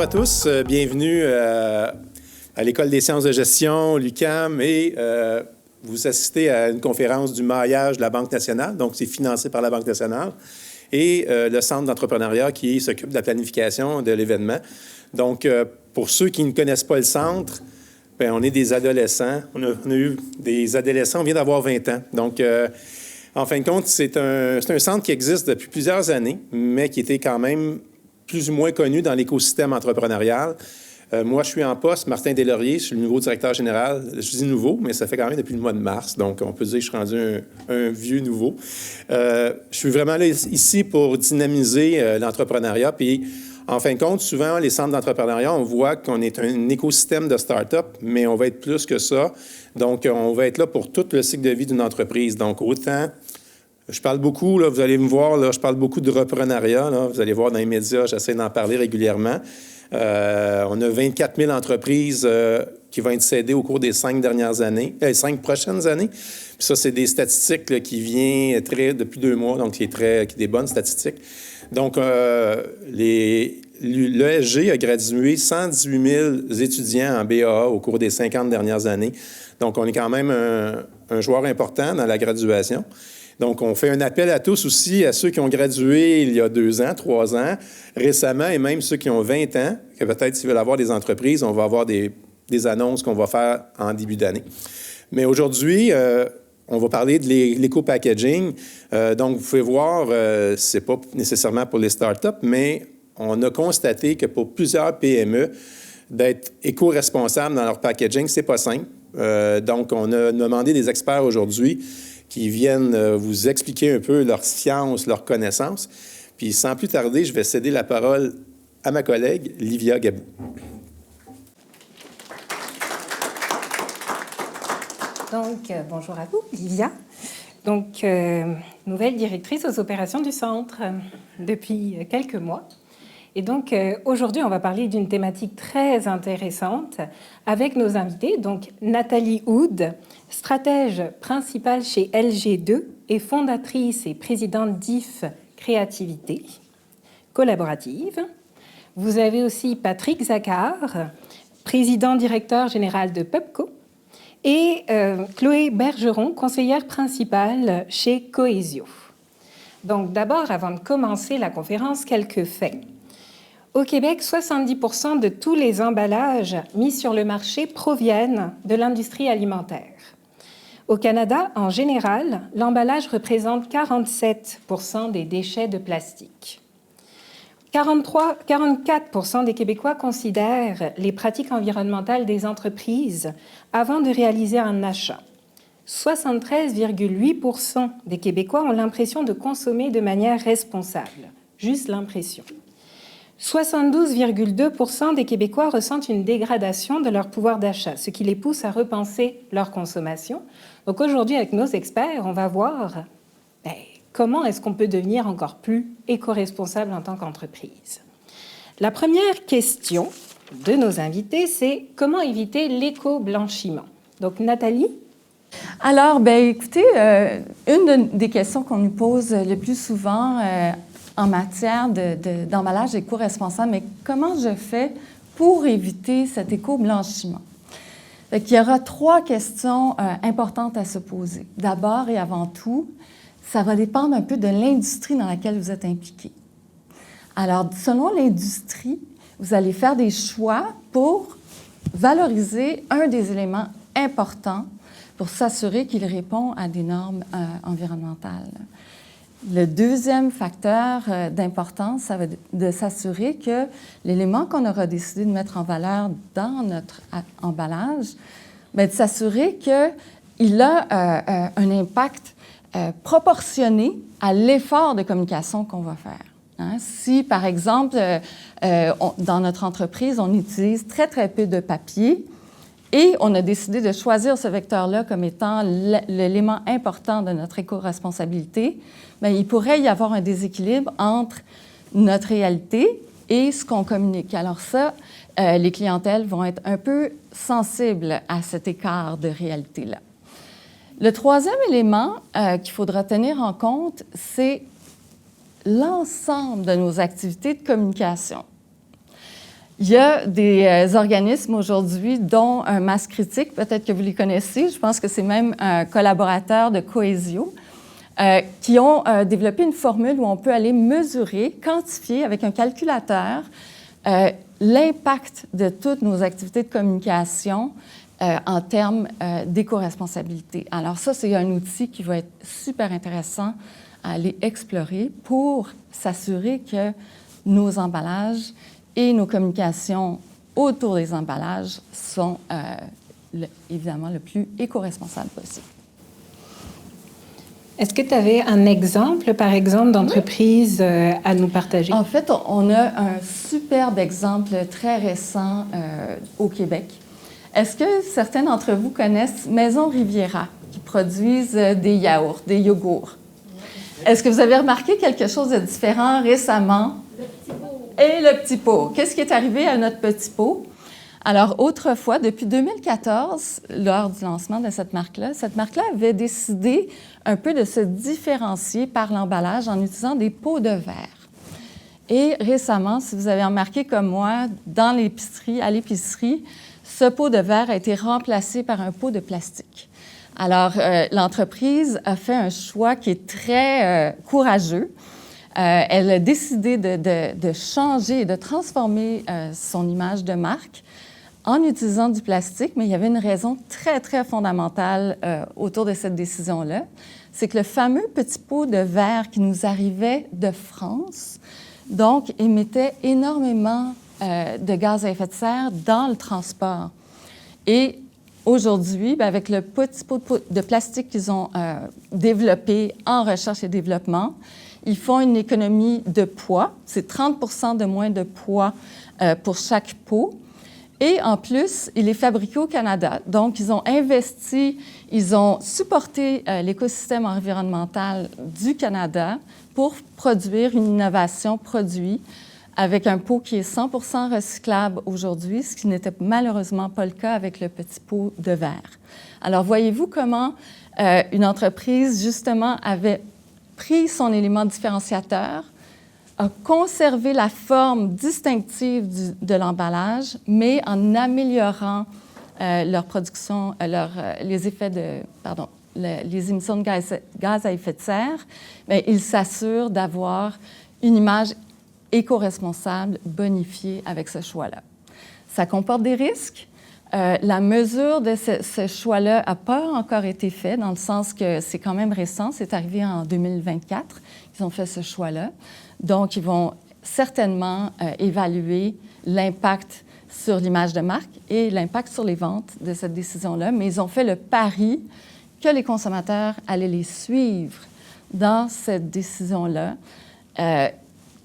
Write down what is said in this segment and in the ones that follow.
à tous, bienvenue à l'École des sciences de gestion, l'UQAM, et vous assistez à une conférence du maillage de la Banque nationale, donc c'est financé par la Banque nationale, et le Centre d'entrepreneuriat qui s'occupe de la planification de l'événement. Donc, pour ceux qui ne connaissent pas le centre, bien, on est des adolescents, on a eu des adolescents, on vient d'avoir 20 ans, donc... en fin de compte, c'est un centre qui existe depuis plusieurs années, mais qui était quand même plus ou moins connu dans l'écosystème entrepreneurial. Moi, je suis en poste, Martin Deslauriers, je suis le nouveau directeur général. Je dis nouveau, mais ça fait quand même depuis le mois de mars, donc on peut dire que je suis rendu un vieux nouveau. Je suis vraiment là ici pour dynamiser l'entrepreneuriat, puis en fin de compte, souvent, les centres d'entrepreneuriat, on voit qu'on est un écosystème de start-up, mais on va être plus que ça. Donc, on va être là pour tout le cycle de vie d'une entreprise. Donc, autant... Je parle beaucoup, là, vous allez me voir, là, je parle beaucoup de reprenariat. Là, vous allez voir dans les médias, j'essaie d'en parler régulièrement. On a 24 000 entreprises qui vont être cédées au cours des 5 prochaines années. Puis ça, c'est des statistiques là, qui viennent depuis 2 mois, donc qui est des bonnes statistiques. Donc, l'ESG a gradué 118 000 étudiants en BAA au cours des 50 dernières années. Donc, on est quand même un joueur important dans la graduation. Donc, on fait un appel à tous aussi, à ceux qui ont gradué il y a 2 ans, 3 ans, récemment, et même ceux qui ont 20 ans, que peut-être s'ils veulent avoir des entreprises, on va avoir des annonces qu'on va faire en début d'année. Mais aujourd'hui, on va parler de l'éco-packaging. Donc, vous pouvez voir, ce n'est pas nécessairement pour les startups, mais on a constaté que pour plusieurs PME, d'être éco-responsables dans leur packaging, ce n'est pas simple. Donc, on a demandé des experts aujourd'hui qui viennent vous expliquer un peu leur science, leur connaissance. Puis, sans plus tarder, je vais céder la parole à ma collègue, Livia Gabou. Donc, bonjour à vous, Livia. Donc, nouvelle directrice aux opérations du centre depuis quelques mois. Et donc, aujourd'hui, on va parler d'une thématique très intéressante avec nos invités. Donc, Nathalie Houd, stratège principale chez LG2 et fondatrice et présidente d'IF Créativité Collaborative. Vous avez aussi Patrick Zaccar, président-directeur général de Pepco, et Chloé Bergeron, conseillère principale chez Cohesio. Donc, d'abord, avant de commencer la conférence, quelques faits. Au Québec, 70% de tous les emballages mis sur le marché proviennent de l'industrie alimentaire. Au Canada, en général, l'emballage représente 47% des déchets de plastique. 44% des Québécois considèrent les pratiques environnementales des entreprises avant de réaliser un achat. 73,8% des Québécois ont l'impression de consommer de manière responsable. Juste l'impression. 72,2% des Québécois ressentent une dégradation de leur pouvoir d'achat, ce qui les pousse à repenser leur consommation. Donc aujourd'hui, avec nos experts, on va voir comment est-ce qu'on peut devenir encore plus éco-responsable en tant qu'entreprise. La première question de nos invités, c'est comment éviter l'éco-blanchiment. Donc Nathalie? Alors, écoutez, une des questions qu'on nous pose le plus souvent en matière d'emballage éco-responsable, mais comment je fais pour éviter cet éco-blanchiment? Il y aura 3 questions importantes à se poser. D'abord et avant tout, ça va dépendre un peu de l'industrie dans laquelle vous êtes impliqué. Alors, selon l'industrie, vous allez faire des choix pour valoriser un des éléments importants pour s'assurer qu'il répond à des normes environnementales. Le deuxième facteur d'importance, ça va être de s'assurer que l'élément qu'on aura décidé de mettre en valeur dans notre emballage, de s'assurer qu'il a un impact proportionné à l'effort de communication qu'on va faire. Hein? Si, par exemple, dans notre entreprise, on utilise très, très peu de papier, et on a décidé de choisir ce vecteur-là comme étant l'élément important de notre éco-responsabilité, il pourrait y avoir un déséquilibre entre notre réalité et ce qu'on communique. Alors ça, les clientèles vont être un peu sensibles à cet écart de réalité-là. Le troisième élément qu'il faudra tenir en compte, c'est l'ensemble de nos activités de communication. Il y a des organismes aujourd'hui, dont Masse Critique, peut-être que vous les connaissez, je pense que c'est même un collaborateur de Cohesio, qui ont développé une formule où on peut aller mesurer, quantifier avec un calculateur l'impact de toutes nos activités de communication en termes d'éco-responsabilité. Alors ça, c'est un outil qui va être super intéressant à aller explorer pour s'assurer que nos emballages et nos communications autour des emballages sont évidemment le plus éco-responsable possible. Est-ce que tu avais un exemple, par exemple, d'entreprise à nous partager? En fait, on a un superbe exemple très récent au Québec. Est-ce que certains d'entre vous connaissent Maison Riviera, qui produisent des yaourts, des yogourts? Est-ce que vous avez remarqué quelque chose de différent récemment? Le petit pot. Et le petit pot. Qu'est-ce qui est arrivé à notre petit pot? Alors, autrefois, depuis 2014, lors du lancement de cette marque-là avait décidé un peu de se différencier par l'emballage en utilisant des pots de verre. Et récemment, si vous avez remarqué comme moi, dans l'épicerie, à l'épicerie, ce pot de verre a été remplacé par un pot de plastique. Alors, l'entreprise a fait un choix qui est très courageux. Elle a décidé de changer, de transformer son image de marque en utilisant du plastique, mais il y avait une raison très, très fondamentale autour de cette décision-là. C'est que le fameux petit pot de verre qui nous arrivait de France, donc, émettait énormément de gaz à effet de serre dans le transport. Et aujourd'hui, bien, avec le petit pot de plastique qu'ils ont développé en recherche et développement, ils font une économie de poids. C'est 30 de moins de poids pour chaque pot. Et en plus, il est fabriqué au Canada. Donc, ils ont investi, ils ont supporté l'écosystème environnemental du Canada pour produire une innovation produit avec un pot qui est 100 recyclable aujourd'hui, ce qui n'était malheureusement pas le cas avec le petit pot de verre. Alors, voyez-vous comment une entreprise, justement, avait pris son élément différenciateur, a conservé la forme distinctive de l'emballage, mais en améliorant leur production, les effets les émissions de gaz à effet de serre, bien, ils s'assurent d'avoir une image éco-responsable bonifiée avec ce choix-là. Ça comporte des risques. La mesure de ce choix-là n'a pas encore été faite, dans le sens que c'est quand même récent, c'est arrivé en 2024 qu'ils ont fait ce choix-là. Donc, ils vont certainement évaluer l'impact sur l'image de marque et l'impact sur les ventes de cette décision-là, mais ils ont fait le pari que les consommateurs allaient les suivre dans cette décision-là,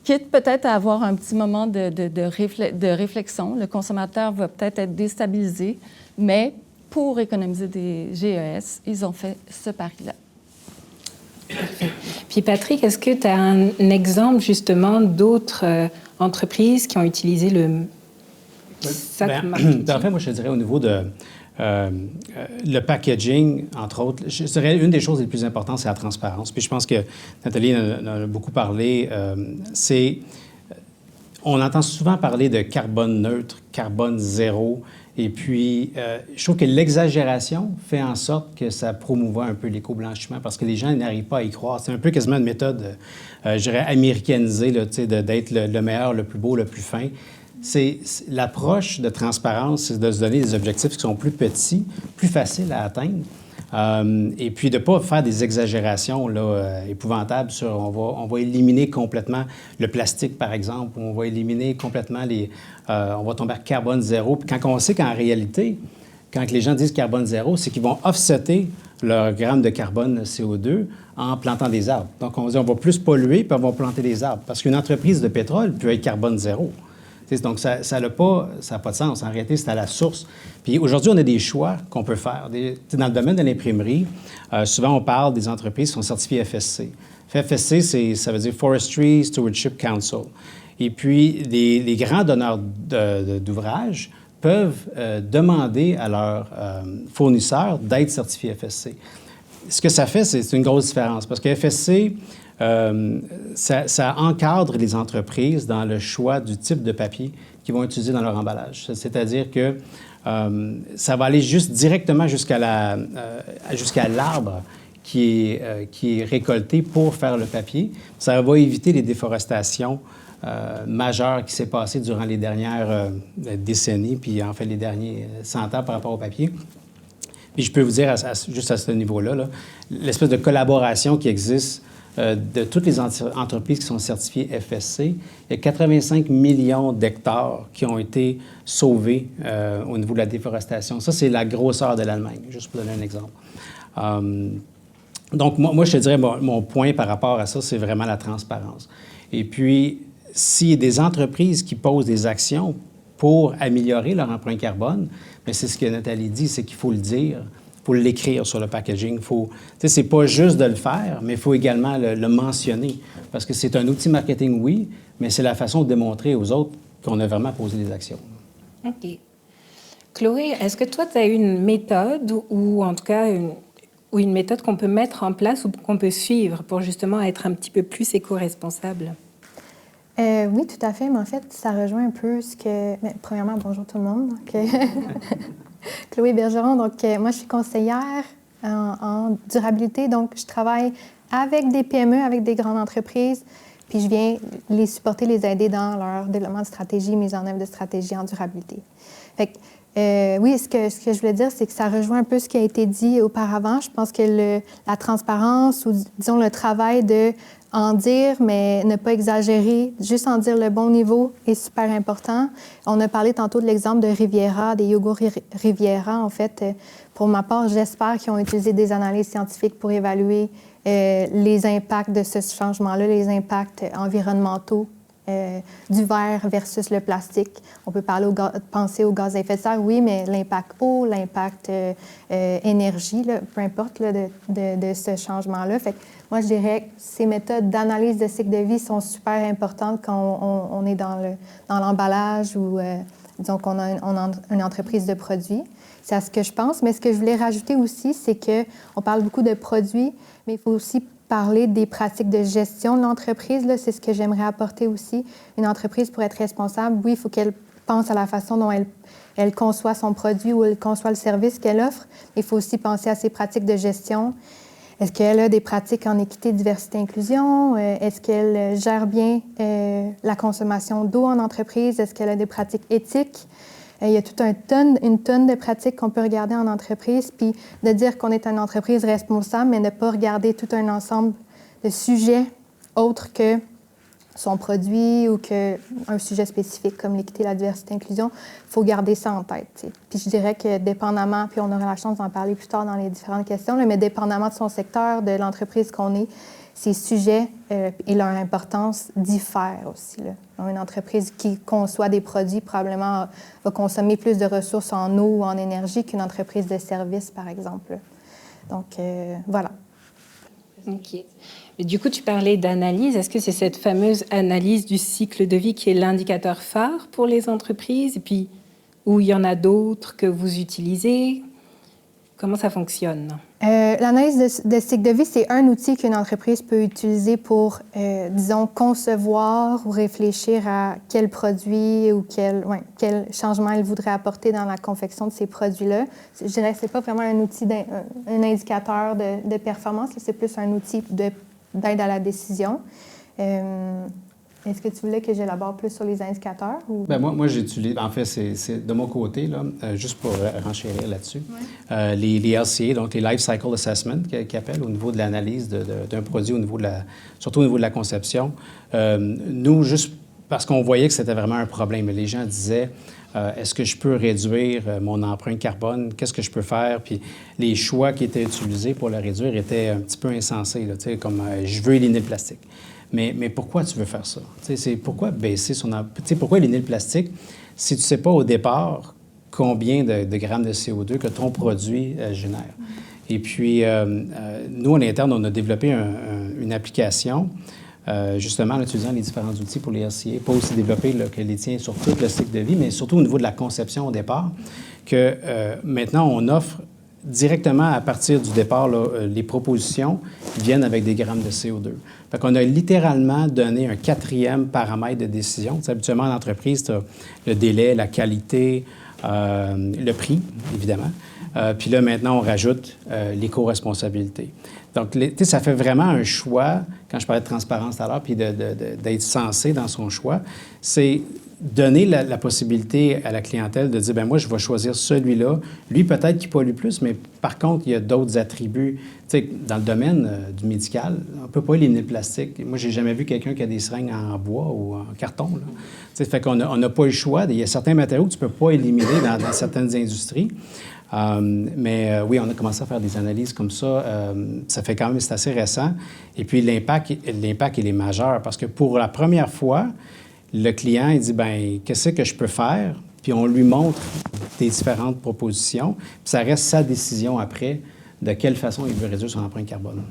quitte peut-être à avoir un petit moment de réflexion. Le consommateur va peut-être être déstabilisé, mais pour économiser des GES, ils ont fait ce pari-là. Puis Patrick, est-ce que tu as un exemple justement d'autres entreprises qui ont utilisé le sac marketing? En fait, moi, je dirais au niveau de le packaging, entre autres, je dirais une des choses les plus importantes, c'est la transparence. Puis je pense que Nathalie en a beaucoup parlé. On entend souvent parler de carbone neutre, carbone zéro. Et puis, je trouve que l'exagération fait en sorte que ça promouvoit un peu l'éco-blanchiment parce que les gens n'arrivent pas à y croire. C'est un peu quasiment une méthode, je dirais, américanisée, là, d'être le meilleur, le plus beau, le plus fin. L'approche de transparence, c'est de se donner des objectifs qui sont plus petits, plus faciles à atteindre. Et puis de ne pas faire des exagérations là, épouvantables sur on va éliminer complètement le plastique, par exemple, ou on va éliminer complètement on va tomber à carbone zéro. Puis quand on sait qu'en réalité, quand les gens disent carbone zéro, c'est qu'ils vont offsetter leur gramme de carbone CO2 en plantant des arbres. Donc on dit on va plus polluer, puis on va planter des arbres. Parce qu'une entreprise de pétrole peut être carbone zéro. Donc, ça n'a pas de sens. En réalité, c'est à la source. Puis aujourd'hui, on a des choix qu'on peut faire. Dans le domaine de l'imprimerie, souvent, on parle des entreprises qui sont certifiées FSC. FSC, ça veut dire Forestry Stewardship Council. Et puis, les grands donneurs d'ouvrages peuvent demander à leurs fournisseurs d'être certifiés FSC. Ce que ça fait, c'est une grosse différence parce que FSC, ça encadre les entreprises dans le choix du type de papier qu'ils vont utiliser dans leur emballage. C'est-à-dire que ça va aller directement jusqu'à l'arbre qui est récolté pour faire le papier. Ça va éviter les déforestations majeures qui s'est passées durant les dernières décennies, puis en fait les derniers 100 ans par rapport au papier. Puis je peux vous dire, juste à ce niveau-là, l'espèce de collaboration qui existe de toutes les entreprises qui sont certifiées FSC, il y a 85 millions d'hectares qui ont été sauvés au niveau de la déforestation. Ça, c'est la grosseur de l'Allemagne, juste pour donner un exemple. Donc, moi, je te dirais, mon point par rapport à ça, c'est vraiment la transparence. Et puis, s'il y a des entreprises qui posent des actions pour améliorer leur empreinte carbone, bien, c'est ce que Nathalie dit, c'est qu'il faut le dire, il faut l'écrire sur le packaging. C'est pas juste de le faire, mais il faut également le mentionner. Parce que c'est un outil marketing, oui, mais c'est la façon de démontrer aux autres qu'on a vraiment posé des actions. OK. Chloé, est-ce que toi, tu as une méthode ou en tout cas une méthode qu'on peut mettre en place ou qu'on peut suivre pour justement être un petit peu plus éco-responsable? Oui, tout à fait. Mais en fait, ça rejoint un peu ce que... Mais, premièrement, bonjour tout le monde. Donc, Chloé Bergeron. Donc, moi, je suis conseillère en durabilité. Donc, je travaille avec des PME, avec des grandes entreprises. Puis, je viens les supporter, les aider dans leur développement de stratégie, mise en œuvre de stratégie en durabilité. Fait que, oui, ce que je voulais dire, c'est que ça rejoint un peu ce qui a été dit auparavant. Je pense que la transparence ou, disons, le travail de en dire, mais ne pas exagérer, juste en dire le bon niveau est super important. On a parlé tantôt de l'exemple de Riviera, des yogourts Riviera. En fait, pour ma part, j'espère qu'ils ont utilisé des analyses scientifiques pour évaluer les impacts de ce changement-là, les impacts environnementaux du verre versus le plastique. On peut penser aux gaz à effet de serre, oui, mais l'impact eau, l'impact énergie, là, peu importe là, de ce changement-là. Fait que moi, je dirais que ces méthodes d'analyse de cycle de vie sont super importantes quand on est dans l'emballage ou, disons, qu'on a une entreprise de produits. C'est à ce que je pense. Mais ce que je voulais rajouter aussi, c'est qu'on parle beaucoup de produits, mais il faut aussi parler des pratiques de gestion de l'entreprise. Là, c'est ce que j'aimerais apporter aussi. Une entreprise, pour être responsable, oui, il faut qu'elle pense à la façon dont elle conçoit son produit ou elle conçoit le service qu'elle offre. Il faut aussi penser à ses pratiques de gestion. Est-ce qu'elle a des pratiques en équité, diversité, inclusion? Est-ce qu'elle gère bien la consommation d'eau en entreprise? Est-ce qu'elle a des pratiques éthiques? Il y a une tonne de pratiques qu'on peut regarder en entreprise, puis de dire qu'on est une entreprise responsable, mais ne pas regarder tout un ensemble de sujets autres que son produit ou qu'un sujet spécifique comme l'équité, la diversité, l'inclusion. Il faut garder ça en tête. T'sais. Puis je dirais que dépendamment, puis on aura la chance d'en parler plus tard dans les différentes questions, là, mais dépendamment de son secteur, de l'entreprise qu'on est, ces sujets et leur importance diffèrent aussi. Là. Une entreprise qui conçoit des produits probablement va consommer plus de ressources en eau ou en énergie qu'une entreprise de service, par exemple. Donc, voilà. OK. Mais du coup, tu parlais d'analyse. Est-ce que c'est cette fameuse analyse du cycle de vie qui est l'indicateur phare pour les entreprises? Et puis, où il y en a d'autres que vous utilisez? Comment ça fonctionne? L'analyse de cycle de vie, c'est un outil qu'une entreprise peut utiliser pour, disons, concevoir ou réfléchir à quel produit ou quel changement elle voudrait apporter dans la confection de ces produits-là. Je dirais que ce n'est pas vraiment un outil, un indicateur de performance, c'est plus un outil d'aide à la décision. Est-ce que tu voulais que j'élabore plus sur les indicateurs? Ou... Bien, moi, j'utilise... En fait, c'est de mon côté, là, juste pour renchérir là-dessus, les LCA, donc les Life Cycle Assessment, qu'ils appellent, au niveau de l'analyse d'un produit, surtout au niveau de la conception. Nous, juste parce qu'on voyait que c'était vraiment un problème, les gens disaient... est-ce que je peux réduire mon empreinte carbone? Qu'est-ce que je peux faire? Puis les choix qui étaient utilisés pour la réduire étaient un petit peu insensés, là, comme je veux éliminer le plastique. Mais pourquoi tu veux faire ça? C'est pourquoi baisser pourquoi éliminer le plastique si tu ne sais pas au départ combien de grammes de CO2 que ton produit génère? Et puis, nous, en interne, on a développé une application justement en utilisant les différents outils pour les LCA, pas aussi développés que les tiens sur tout le cycle de vie, mais surtout au niveau de la conception au départ, que maintenant, on offre directement à partir du départ, là, les propositions viennent avec des grammes de CO2. Fait qu'on a littéralement donné un 4e paramètre de décision. Tu sais, habituellement, en entreprise, tu as le délai, la qualité, le prix, évidemment. Puis là, maintenant, on rajoute l'éco-responsabilité. Donc, ça fait vraiment un choix, quand je parlais de transparence tout à l'heure, puis d'être sensé dans son choix, c'est donner la possibilité à la clientèle de dire, bien, moi, je vais choisir celui-là. Lui, peut-être qu'il pollue plus, mais par contre, il y a d'autres attributs. Tu sais, dans le domaine du médical, on ne peut pas éliminer le plastique. Moi, j'ai jamais vu quelqu'un qui a des seringues en bois ou en carton, là. Tu sais, fait qu'on n'a pas le choix. Il y a certains matériaux que tu ne peux pas éliminer dans certaines industries. Oui, on a commencé à faire des analyses comme ça. Ça fait quand même, c'est assez récent. Et puis, l'impact, il est majeur parce que pour la première fois, le client, il dit, bien, qu'est-ce que je peux faire? Puis on lui montre des différentes propositions. Puis ça reste sa décision après de quelle façon il veut réduire son empreinte carbone.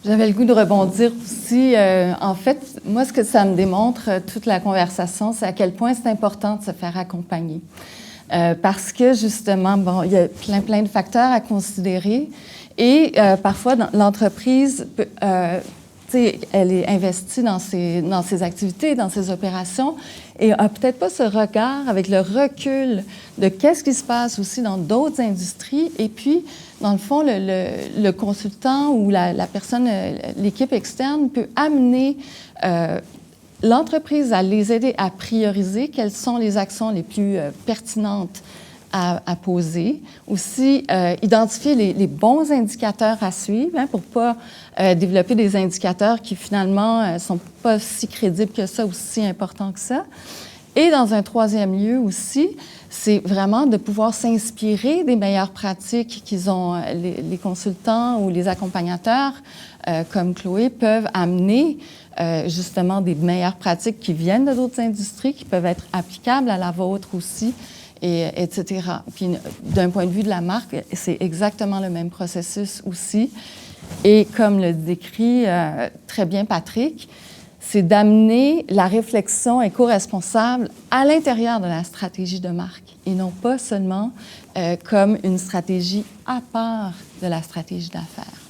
J'avais le goût de rebondir aussi. En fait, moi, ce que ça me démontre, toute la conversation, c'est à quel point c'est important de se faire accompagner. Parce que, justement, bon, il y a plein de facteurs à considérer. Et parfois, l'entreprise, elle est investie dans ses activités, dans ses opérations, et n'a peut-être pas ce regard avec le recul de qu'est-ce qui se passe aussi dans d'autres industries. Et puis, dans le fond, le consultant ou la personne, l'équipe externe peut amener l'entreprise à les aider à prioriser quelles sont les actions les plus pertinentes à poser. Aussi, identifier les bons indicateurs à suivre, pour ne pas développer des indicateurs qui, finalement, ne sont pas si crédibles que ça ou si importants que ça. Et dans un troisième lieu aussi, c'est vraiment de pouvoir s'inspirer des meilleures pratiques qu'ils ont, les consultants ou les accompagnateurs, comme Chloé, peuvent amener justement des meilleures pratiques qui viennent de d'autres industries, qui peuvent être applicables à la vôtre aussi, etc. Puis d'un point de vue de la marque, c'est exactement le même processus aussi. Et comme le décrit très bien Patrick, c'est d'amener la réflexion éco-responsable à l'intérieur de la stratégie de marque et non pas seulement comme une stratégie à part de la stratégie d'affaires.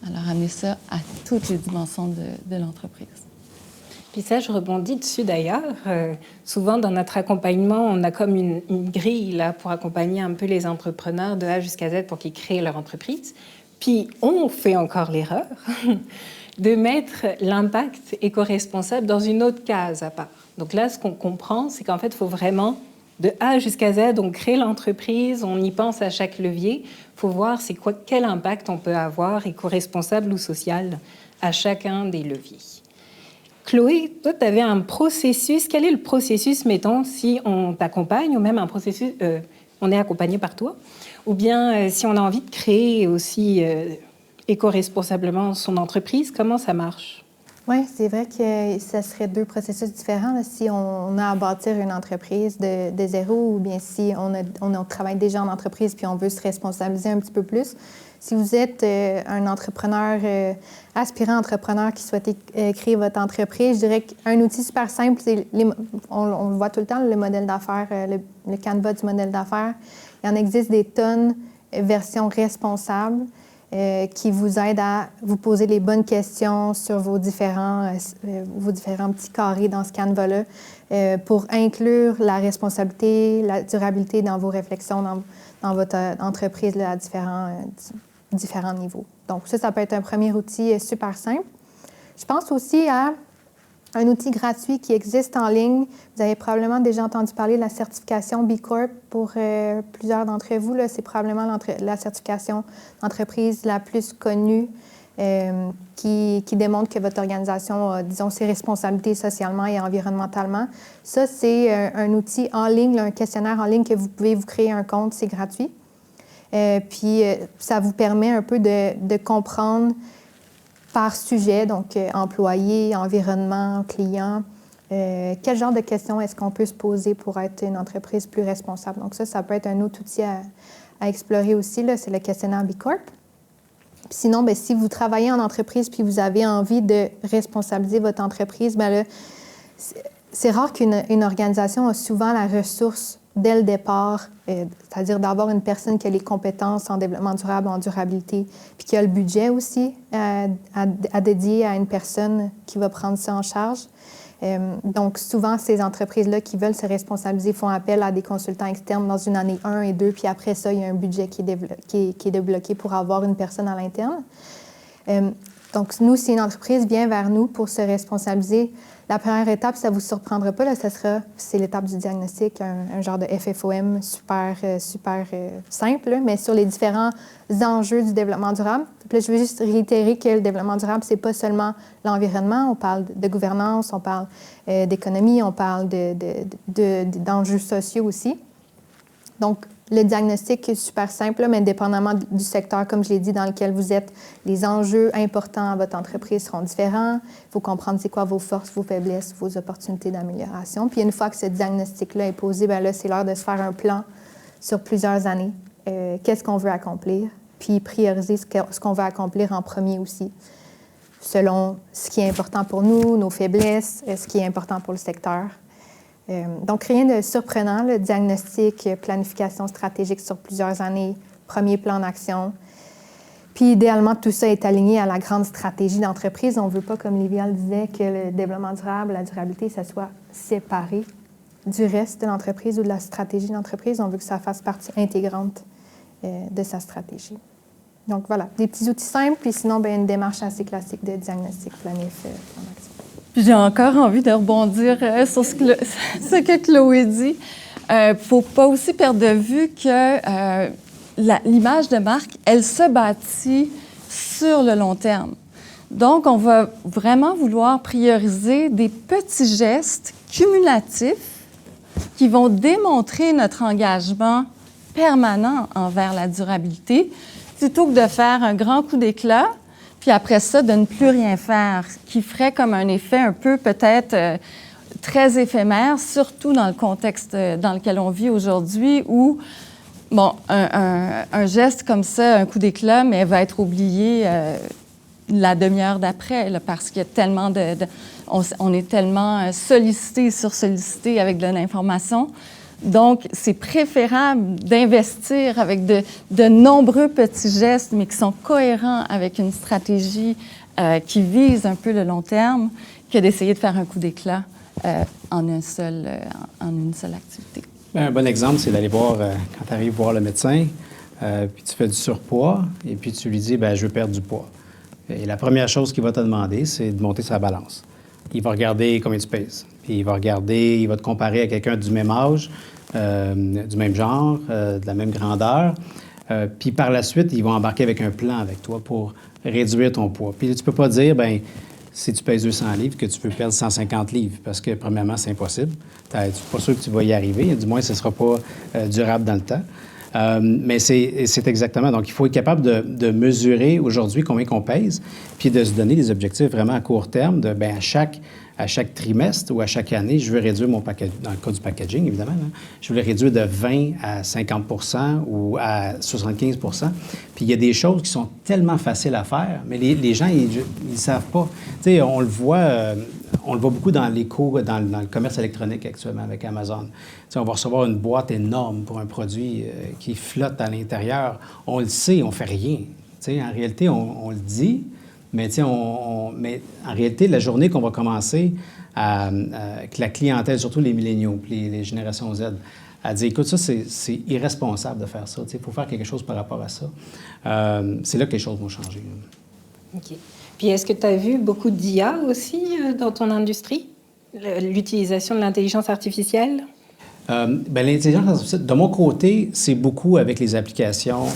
Alors, amener ça à toutes les dimensions de l'entreprise. Puis ça, je rebondis dessus d'ailleurs. Souvent, dans notre accompagnement, on a comme une grille là, pour accompagner un peu les entrepreneurs de A jusqu'à Z pour qu'ils créent leur entreprise. Puis, on fait encore l'erreur de mettre l'impact éco-responsable dans une autre case à part. Donc là, ce qu'on comprend, c'est qu'en fait, il faut vraiment, de A jusqu'à Z, on crée l'entreprise, on y pense à chaque levier. Il faut voir quel impact on peut avoir, éco-responsable ou social, à chacun des leviers. Chloé, toi, tu avais un processus. Quel est le processus, mettons, si on t'accompagne, ou même un processus, on est accompagné par toi, ou bien si on a envie de créer aussi éco-responsablement son entreprise, comment ça marche? Oui, c'est vrai que ça serait deux processus différents là, si on a à bâtir une entreprise de zéro ou bien si on travaille déjà en entreprise puis on veut se responsabiliser un petit peu plus. Si vous êtes un entrepreneur, aspirant entrepreneur qui souhaite créer votre entreprise, je dirais qu'un outil super simple, c'est on le voit tout le temps, le modèle d'affaires, le Canva du modèle d'affaires. Il en existe des tonnes, version responsable, qui vous aident à vous poser les bonnes questions sur vos différents petits carrés dans ce Canva-là pour inclure la responsabilité, la durabilité dans vos réflexions, dans votre entreprise là, à différents niveaux. Donc ça peut être un premier outil super simple. Je pense aussi à un outil gratuit qui existe en ligne. Vous avez probablement déjà entendu parler de la certification B Corp pour plusieurs d'entre vous. Là, c'est probablement la certification d'entreprise la plus connue qui démontre que votre organisation a, disons, ses responsabilités socialement et environnementalement. Ça, c'est un outil en ligne, là, un questionnaire en ligne que vous pouvez vous créer un compte, c'est gratuit. Puis, ça vous permet un peu de comprendre par sujet, donc employé, environnement, client, quel genre de questions est-ce qu'on peut se poser pour être une entreprise plus responsable. Donc ça peut être un autre outil à explorer aussi, là, c'est le questionnaire B Corp. Puis sinon, bien, si vous travaillez en entreprise puis vous avez envie de responsabiliser votre entreprise, bien là, c'est rare qu'une organisation a souvent la ressource dès le départ, c'est-à-dire d'avoir une personne qui a les compétences en développement durable, en durabilité, puis qui a le budget aussi à dédier à une personne qui va prendre ça en charge. Donc, souvent, ces entreprises-là qui veulent se responsabiliser font appel à des consultants externes dans une année 1 et 2, puis après ça, il y a un budget qui est débloqué pour avoir une personne à l'interne. Donc, nous, si une entreprise vient vers nous pour se responsabiliser, la première étape, ça ne vous surprendra pas, là, c'est l'étape du diagnostic, un genre de FFOM super simple, là, mais sur les différents enjeux du développement durable. Puis là, je veux juste réitérer que le développement durable, ce n'est pas seulement l'environnement, on parle de gouvernance, on parle d'économie, on parle d'enjeux sociaux aussi. Donc, le diagnostic est super simple, mais dépendamment du secteur, comme je l'ai dit, dans lequel vous êtes, les enjeux importants à votre entreprise seront différents. Il faut comprendre c'est quoi vos forces, vos faiblesses, vos opportunités d'amélioration. Puis une fois que ce diagnostic-là est posé, bien là, c'est l'heure de se faire un plan sur plusieurs années. Qu'est-ce qu'on veut accomplir? Puis prioriser ce qu'on veut accomplir en premier aussi, selon ce qui est important pour nous, nos faiblesses, ce qui est important pour le secteur. Donc, rien de surprenant, le diagnostic, planification stratégique sur plusieurs années, premier plan d'action. Puis, idéalement, tout ça est aligné à la grande stratégie d'entreprise. On ne veut pas, comme Livia le disait, que le développement durable, la durabilité, ça soit séparé du reste de l'entreprise ou de la stratégie d'entreprise. On veut que ça fasse partie intégrante de sa stratégie. Donc, voilà, des petits outils simples, puis sinon, bien, une démarche assez classique de diagnostic, plan d'action. J'ai encore envie de rebondir sur ce que Chloé dit. Il ne faut pas aussi perdre de vue que l'image de marque, elle se bâtit sur le long terme. Donc, on va vraiment vouloir prioriser des petits gestes cumulatifs qui vont démontrer notre engagement permanent envers la durabilité, plutôt que de faire un grand coup d'éclat, puis après ça, de ne plus rien faire, qui ferait comme un effet un peu peut-être très éphémère, surtout dans le contexte dans lequel on vit aujourd'hui, où, bon, un geste comme ça, un coup d'éclat, mais va être oublié la demi-heure d'après, là, parce qu'il y a tellement on est tellement sollicité, sursollicité avec de l'information. Donc, c'est préférable d'investir avec de nombreux petits gestes, mais qui sont cohérents avec une stratégie qui vise un peu le long terme, que d'essayer de faire un coup d'éclat en une seule activité. Bien, un bon exemple, c'est d'aller voir, quand tu arrives voir le médecin, puis tu fais du surpoids, et puis tu lui dis, bien, je veux perdre du poids. Et la première chose qu'il va te demander, c'est de monter sa balance. Il va regarder combien tu pèses. Puis il va te comparer à quelqu'un du même âge, du même genre, de la même grandeur. Puis par la suite, ils vont embarquer avec un plan avec toi pour réduire ton poids. Puis tu ne peux pas dire, bien, si tu pèses 200 livres, que tu peux perdre 150 livres, parce que premièrement, c'est impossible. Tu n'es pas sûr que tu vas y arriver. Du moins, ce ne sera pas durable dans le temps. Mais c'est exactement. Donc, il faut être capable de mesurer aujourd'hui combien qu'on pèse, puis de se donner des objectifs vraiment à court terme, de, bien, à chaque trimestre ou à chaque année, je veux réduire mon packaging, dans le cas du packaging, évidemment, là, je veux le réduire de 20 à 50 ou à 75 Puis il y a des choses qui sont tellement faciles à faire, mais les gens, ils ne savent pas. Tu sais, on le voit beaucoup dans dans le commerce électronique actuellement avec Amazon. Tu sais, on va recevoir une boîte énorme pour un produit qui flotte à l'intérieur. On le sait, on ne fait rien. Tu sais, en réalité, on le dit, mais, mais en réalité, la journée qu'on va commencer que la clientèle, surtout les milléniaux, puis les générations Z, à dire, écoute, ça, c'est irresponsable de faire ça. Il faut faire quelque chose par rapport à ça. C'est là que les choses vont changer. OK. Puis est-ce que tu as vu beaucoup d'IA aussi dans ton industrie? L'utilisation de l'intelligence artificielle? Bien, l'intelligence artificielle, de mon côté, c'est beaucoup avec les applications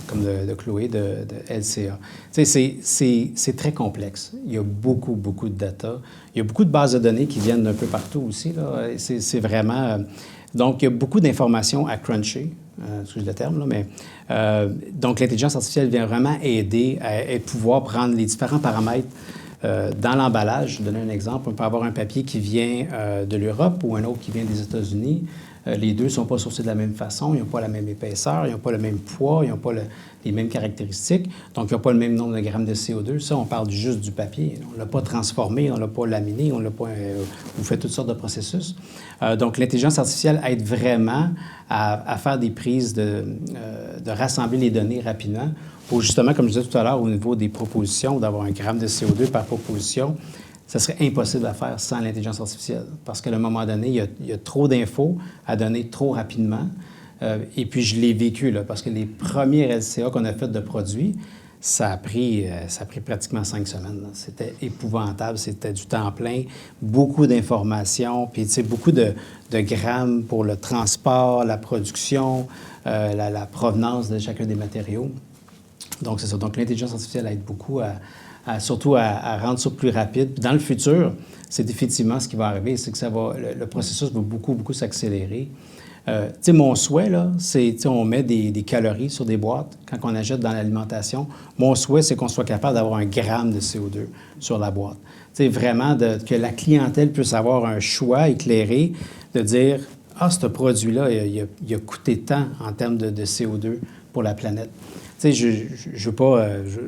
comme de Chloé, de LCA. Tu sais, c'est très complexe. Il y a beaucoup, beaucoup de data. Il y a beaucoup de bases de données qui viennent d'un peu partout aussi, là. C'est vraiment... donc, il y a beaucoup d'informations à cruncher, excusez le terme, là, mais... donc, l'intelligence artificielle vient vraiment aider à pouvoir prendre les différents paramètres dans l'emballage. Je vais donner un exemple. On peut avoir un papier qui vient de l'Europe ou un autre qui vient des États-Unis. Les deux ne sont pas sourcés de la même façon, ils n'ont pas la même épaisseur, ils n'ont pas le même poids, ils n'ont pas les mêmes caractéristiques, donc ils n'ont pas le même nombre de grammes de CO2. Ça, on parle juste du papier. On ne l'a pas transformé, on ne l'a pas laminé, on l'a pas... vous faites toutes sortes de processus. Donc, l'intelligence artificielle aide vraiment à faire des prises, de rassembler les données rapidement pour justement, comme je disais tout à l'heure, au niveau des propositions, d'avoir 1 gramme de CO2 par proposition. Ça serait impossible à faire sans l'intelligence artificielle parce qu'à un moment donné, il y a trop d'infos à donner trop rapidement. Et puis, je l'ai vécu, là, parce que les premiers LCA qu'on a fait de produits, ça a pris pratiquement 5 semaines. Là. C'était épouvantable, c'était du temps plein, beaucoup d'informations, puis, tu sais, beaucoup de grammes pour le transport, la production, la provenance de chacun des matériaux. Donc, c'est ça. Donc, l'intelligence artificielle aide beaucoup surtout à rendre ça plus rapide. Puis dans le futur, c'est définitivement ce qui va arriver, c'est que le processus va beaucoup s'accélérer. Tu sais, mon souhait, là, c'est, tu sais, on met des calories sur des boîtes quand on achète dans l'alimentation. Mon souhait, c'est qu'on soit capable d'avoir 1 gramme de CO2 sur la boîte. Tu sais, vraiment, que la clientèle puisse avoir un choix éclairé de dire « Ah, ce produit-là, il a coûté tant en termes de CO2 pour la planète. » Tu sais, je ne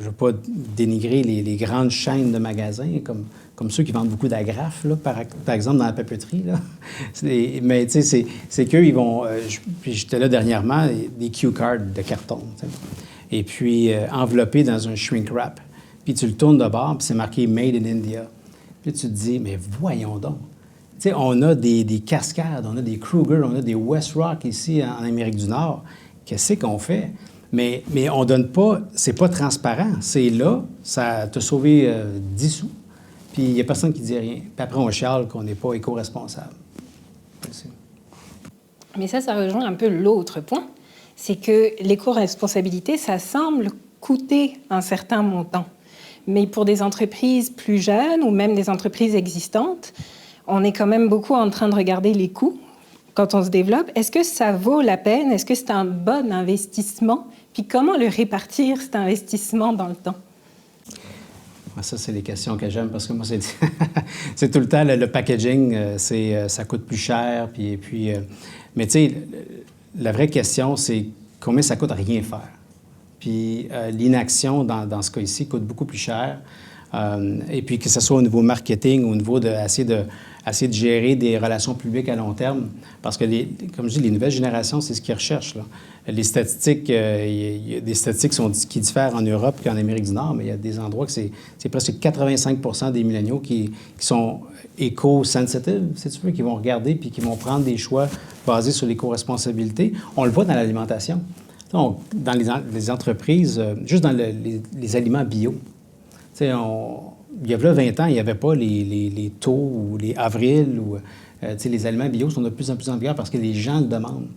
veux pas dénigrer les grandes chaînes de magasins comme ceux qui vendent beaucoup d'agrafes, là, par exemple, dans la papeterie. Là. Mais tu sais, c'est qu'eux, ils vont... puis j'étais là dernièrement, des cue cards de carton, tu sais, et puis enveloppés dans un shrink wrap. Puis tu le tournes de bord, puis c'est marqué « Made in India ». Puis tu te dis, mais voyons donc. Tu sais, on a des cascades, on a des Kruger, on a des Westrock ici en Amérique du Nord. Qu'est-ce qu'on fait? Mais on ne donne pas, c'est pas transparent. C'est là, ça t'a sauvé 10 sous, puis il n'y a personne qui dit rien. Puis après, on chiale qu'on n'est pas éco-responsable. Merci. Mais ça rejoint un peu l'autre point, c'est que l'éco-responsabilité, ça semble coûter un certain montant. Mais pour des entreprises plus jeunes ou même des entreprises existantes, on est quand même beaucoup en train de regarder les coûts quand on se développe. Est-ce que ça vaut la peine? Est-ce que c'est un bon investissement? Puis comment le répartir, cet investissement, dans le temps? Ça, c'est les questions que j'aime parce que moi, c'est tout le temps le packaging, ça coûte plus cher. Mais tu sais, la vraie question, c'est combien ça coûte à rien faire? Puis l'inaction, dans ce cas-ci, coûte beaucoup plus cher. Et puis que ce soit au niveau marketing, au niveau essayer de gérer des relations publiques à long terme. Parce que, comme je dis, les nouvelles générations, c'est ce qu'ils recherchent, là. Les statistiques, il y a des statistiques qui diffèrent en Europe qu'en Amérique du Nord, mais il y a des endroits que c'est presque 85 des milléniaux qui sont éco-sensitive, si tu veux, qui vont regarder puis qui vont prendre des choix basés sur l'éco-responsabilité. On le voit dans l'alimentation. Donc, dans les entreprises, juste dans les aliments bio. Tu sais, il y a 20 ans, il n'y avait pas les taux ou les avrils ou les aliments bio sont de plus en plus en vigueur parce que les gens le demandent.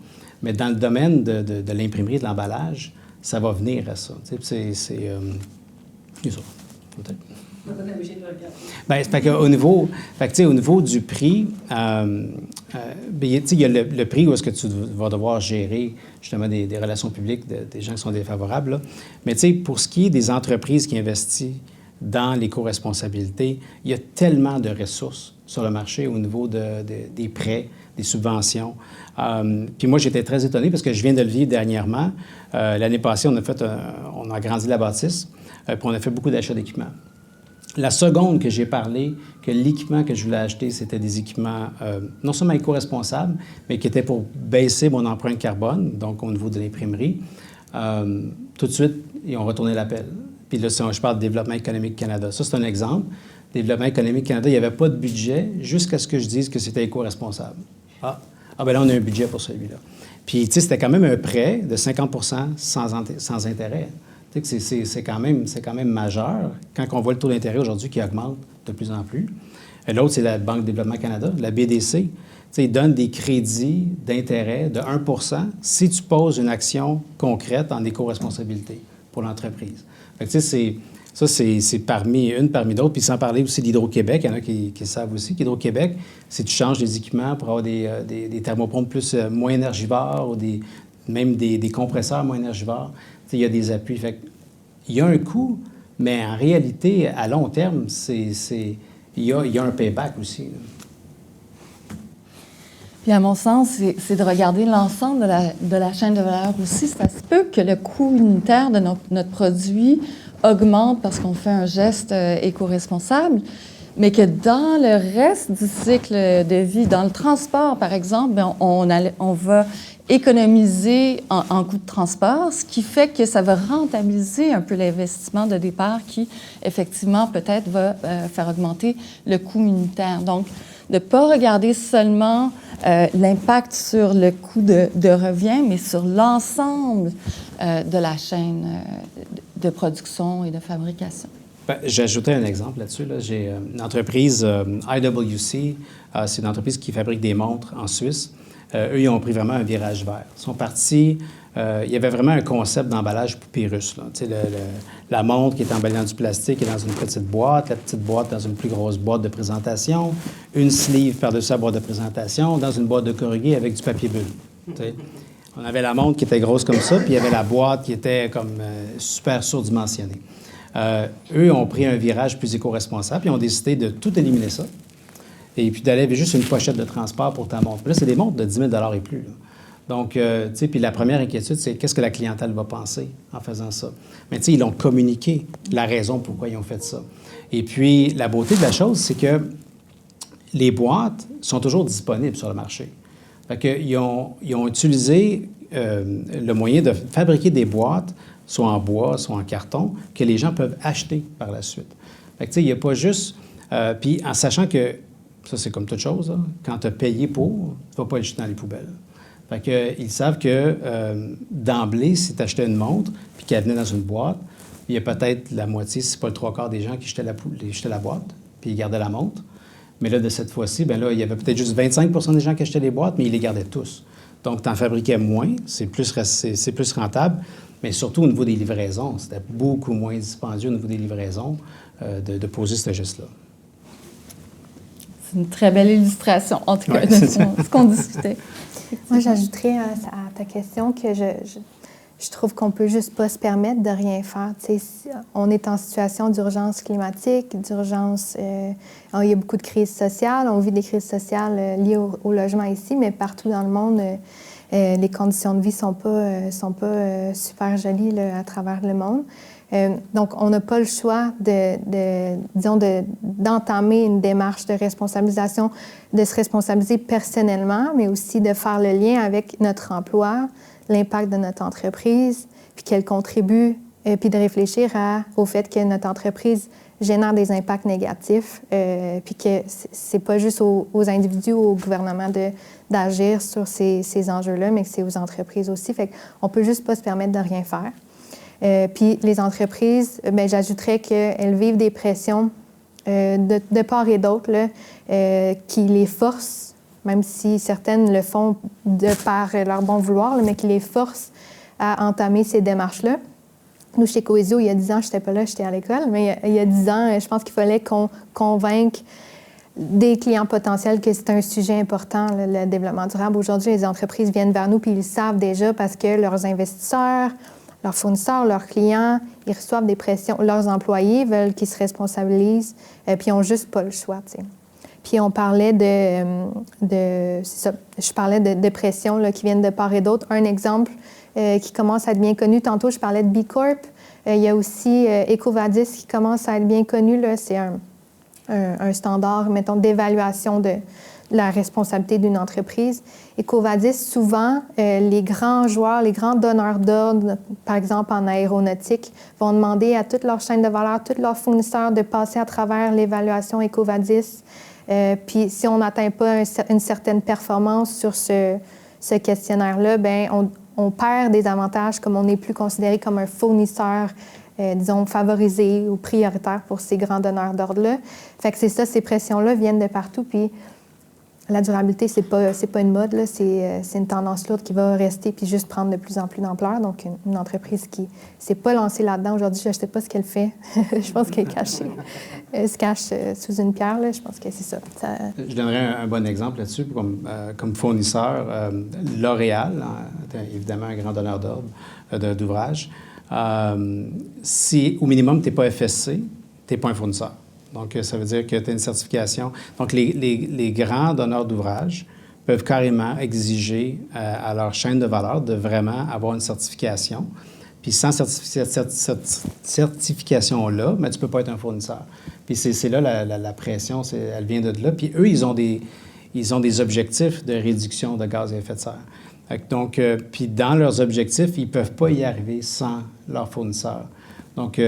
Mais dans le domaine de l'imprimerie, de l'emballage, ça va venir à ça. C'est ça, peut-être. Bien, c'est qu'au niveau, au niveau du prix, il y a le prix où est-ce que tu vas devoir gérer justement des relations publiques des gens qui sont défavorables. Là. Mais pour ce qui est des entreprises qui investissent dans l'éco-responsabilité, il y a tellement de ressources sur le marché au niveau des prêts, des subventions. Puis moi, j'étais très étonné parce que je viens de le vivre dernièrement. L'année passée, on a agrandi la bâtisse, puis on a fait beaucoup d'achats d'équipements. La seconde que j'ai parlé, que l'équipement que je voulais acheter, c'était des équipements non seulement éco-responsables, mais qui étaient pour baisser mon empreinte carbone, donc au niveau de l'imprimerie, tout de suite, ils ont retourné l'appel. Puis là, je parle de Développement économique Canada. Ça, c'est un exemple. Développement économique Canada, il n'y avait pas de budget jusqu'à ce que je dise que c'était éco-responsable. Ah, bien là, on a un budget pour celui-là. Puis, tu sais, c'était quand même un prêt de 50 sans intérêt. Tu sais, c'est quand même majeur quand on voit le taux d'intérêt aujourd'hui qui augmente de plus en plus. Et l'autre, c'est la Banque de développement Canada, la BDC. Tu sais, ils donnent des crédits d'intérêt de 1 si tu poses une action concrète en éco-responsabilité pour l'entreprise. Fait que, tu sais, c'est parmi d'autres. Puis sans parler aussi d'Hydro-Québec, il y en a qui savent aussi qu'Hydro-Québec, si tu changes les équipements pour avoir des thermopompes moins énergivores ou même des compresseurs moins énergivores, il y a des appuis. Fait il y a un coût, mais en réalité, à long terme, il y a un payback aussi. Là. Puis à mon sens, c'est de regarder l'ensemble de la chaîne de valeur aussi. Ça se peut que le coût unitaire de notre produit augmente parce qu'on fait un geste éco-responsable, mais que dans le reste du cycle de vie, dans le transport, par exemple, bien, on va économiser en coût de transport, ce qui fait que ça va rentabiliser un peu l'investissement de départ qui, effectivement, peut-être va faire augmenter le coût unitaire. Donc, de ne pas regarder seulement l'impact sur le coût de revient, mais sur l'ensemble de la chaîne de production et de fabrication. J'ajoutais un exemple là-dessus. Là. J'ai une entreprise, IWC, c'est une entreprise qui fabrique des montres en Suisse. Eux, ils ont pris vraiment un virage vert. Ils sont partis, il y avait vraiment un concept d'emballage poupée russe. Là. Tu sais, la montre qui est emballée dans du plastique est dans une petite boîte, la petite boîte dans une plus grosse boîte de présentation, une sleeve par-dessus la boîte de présentation, dans une boîte de corrugé avec du papier bulle. Tu sais. On avait la montre qui était grosse comme ça, puis il y avait la boîte qui était comme super surdimensionnée. Eux ont pris un virage plus éco-responsable, puis ont décidé de tout éliminer ça, et puis d'aller avec juste une pochette de transport pour ta montre. Puis là, c'est des montres de 10 000 $ et plus. Là. Donc, tu sais, puis la première inquiétude, c'est qu'est-ce que la clientèle va penser en faisant ça? Mais tu sais, ils ont communiqué la raison pourquoi ils ont fait ça. Et puis, la beauté de la chose, c'est que les boîtes sont toujours disponibles sur le marché. Fait qu'ils ont utilisé le moyen de fabriquer des boîtes, soit en bois, soit en carton, que les gens peuvent acheter par la suite. Fait que, tu sais, il n'y a pas juste... puis en sachant que, ça, c'est comme toute chose, là, quand tu as payé pour, tu ne vas pas le jeter dans les poubelles. Fait que, ils savent que d'emblée, si tu achetais une montre puis qu'elle venait dans une boîte, il y a peut-être la moitié, si ce n'est pas le 3/4 des gens qui jetaient la boîte puis ils gardaient la montre. Mais là, de cette fois-ci, bien là, il y avait peut-être juste 25 % des gens qui achetaient les boîtes, mais ils les gardaient tous. Donc, tu en fabriquais moins, c'est plus rentable, mais surtout au niveau des livraisons. C'était beaucoup moins dispendieux au niveau des livraisons de poser ce geste-là. C'est une très belle illustration, en tout cas, de ce qu'on discutait. Moi, j'ajouterais à ta question que je trouve qu'on ne peut juste pas se permettre de rien faire. Tu sais, on est en situation d'urgence climatique, d'urgence... il y a beaucoup de crises sociales. On vit des crises sociales liées au logement ici, mais partout dans le monde, les conditions de vie ne sont pas super jolies là, à travers le monde. Donc, on n'a pas le choix d'entamer une démarche de responsabilisation, de se responsabiliser personnellement, mais aussi de faire le lien avec notre emploi, l'impact de notre entreprise, puis qu'elle contribue, puis de réfléchir au fait que notre entreprise génère des impacts négatifs, puis que c'est pas juste aux individus ou au gouvernement d'agir sur ces enjeux-là, mais que c'est aux entreprises aussi. Fait qu'on peut juste pas se permettre de rien faire. Puis les entreprises, bien, j'ajouterais qu'elles vivent des pressions de part et d'autre là, qui les forcent, même si certaines le font de par leur bon vouloir, là, mais qui les forcent à entamer ces démarches-là. Nous, chez Cohesio, il y a 10 ans, je n'étais pas là, j'étais à l'école, mais il y a 10 ans, je pense qu'il fallait qu'on convainque des clients potentiels que c'est un sujet important, le développement durable. Aujourd'hui, les entreprises viennent vers nous puis ils le savent déjà parce que leurs investisseurs, leurs fournisseurs, leurs clients, ils reçoivent des pressions. Leurs employés veulent qu'ils se responsabilisent, puis ils n'ont juste pas le choix, tu sais. Puis on parlait c'est ça, je parlais de pressions là, qui viennent de part et d'autre. Un exemple qui commence à être bien connu, tantôt je parlais de B Corp. Il y a aussi EcoVadis qui commence à être bien connu. Là. C'est un standard, mettons, d'évaluation de la responsabilité d'une entreprise. EcoVadis, souvent, les grands joueurs, les grands donneurs d'ordre, par exemple en aéronautique, vont demander à toute leur chaîne de valeur, tous leurs fournisseurs de passer à travers l'évaluation EcoVadis. Puis si on n'atteint pas une certaine performance sur ce questionnaire-là, bien, on perd des avantages comme on n'est plus considéré comme un fournisseur, disons, favorisé ou prioritaire pour ces grands donneurs d'ordre-là. Fait que c'est ça, ces pressions-là viennent de partout. Puis la durabilité, c'est pas une mode, là, c'est une tendance lourde qui va rester puis juste prendre de plus en plus d'ampleur. Donc, une entreprise qui s'est pas lancée là-dedans aujourd'hui, je ne sais pas ce qu'elle fait. Je pense qu'elle est cachée. Elle se cache sous une pierre, là. Je pense que c'est ça. Je donnerais un bon exemple là-dessus. Comme fournisseur, L'Oréal, évidemment un grand donneur d'ordre d'ouvrage. Si au minimum, tu n'es pas FSC, tu n'es pas un fournisseur. Donc, ça veut dire que tu as une certification. Donc, les grands donneurs d'ouvrage peuvent carrément exiger à leur chaîne de valeur de vraiment avoir une certification. Puis sans cette certification-là, tu ne peux pas être un fournisseur. Puis c'est là la pression, elle vient de là. Puis eux, ils ont des objectifs de réduction de gaz à effet de serre. Donc, puis dans leurs objectifs, ils ne peuvent pas y arriver sans leurs fournisseurs. Donc, tu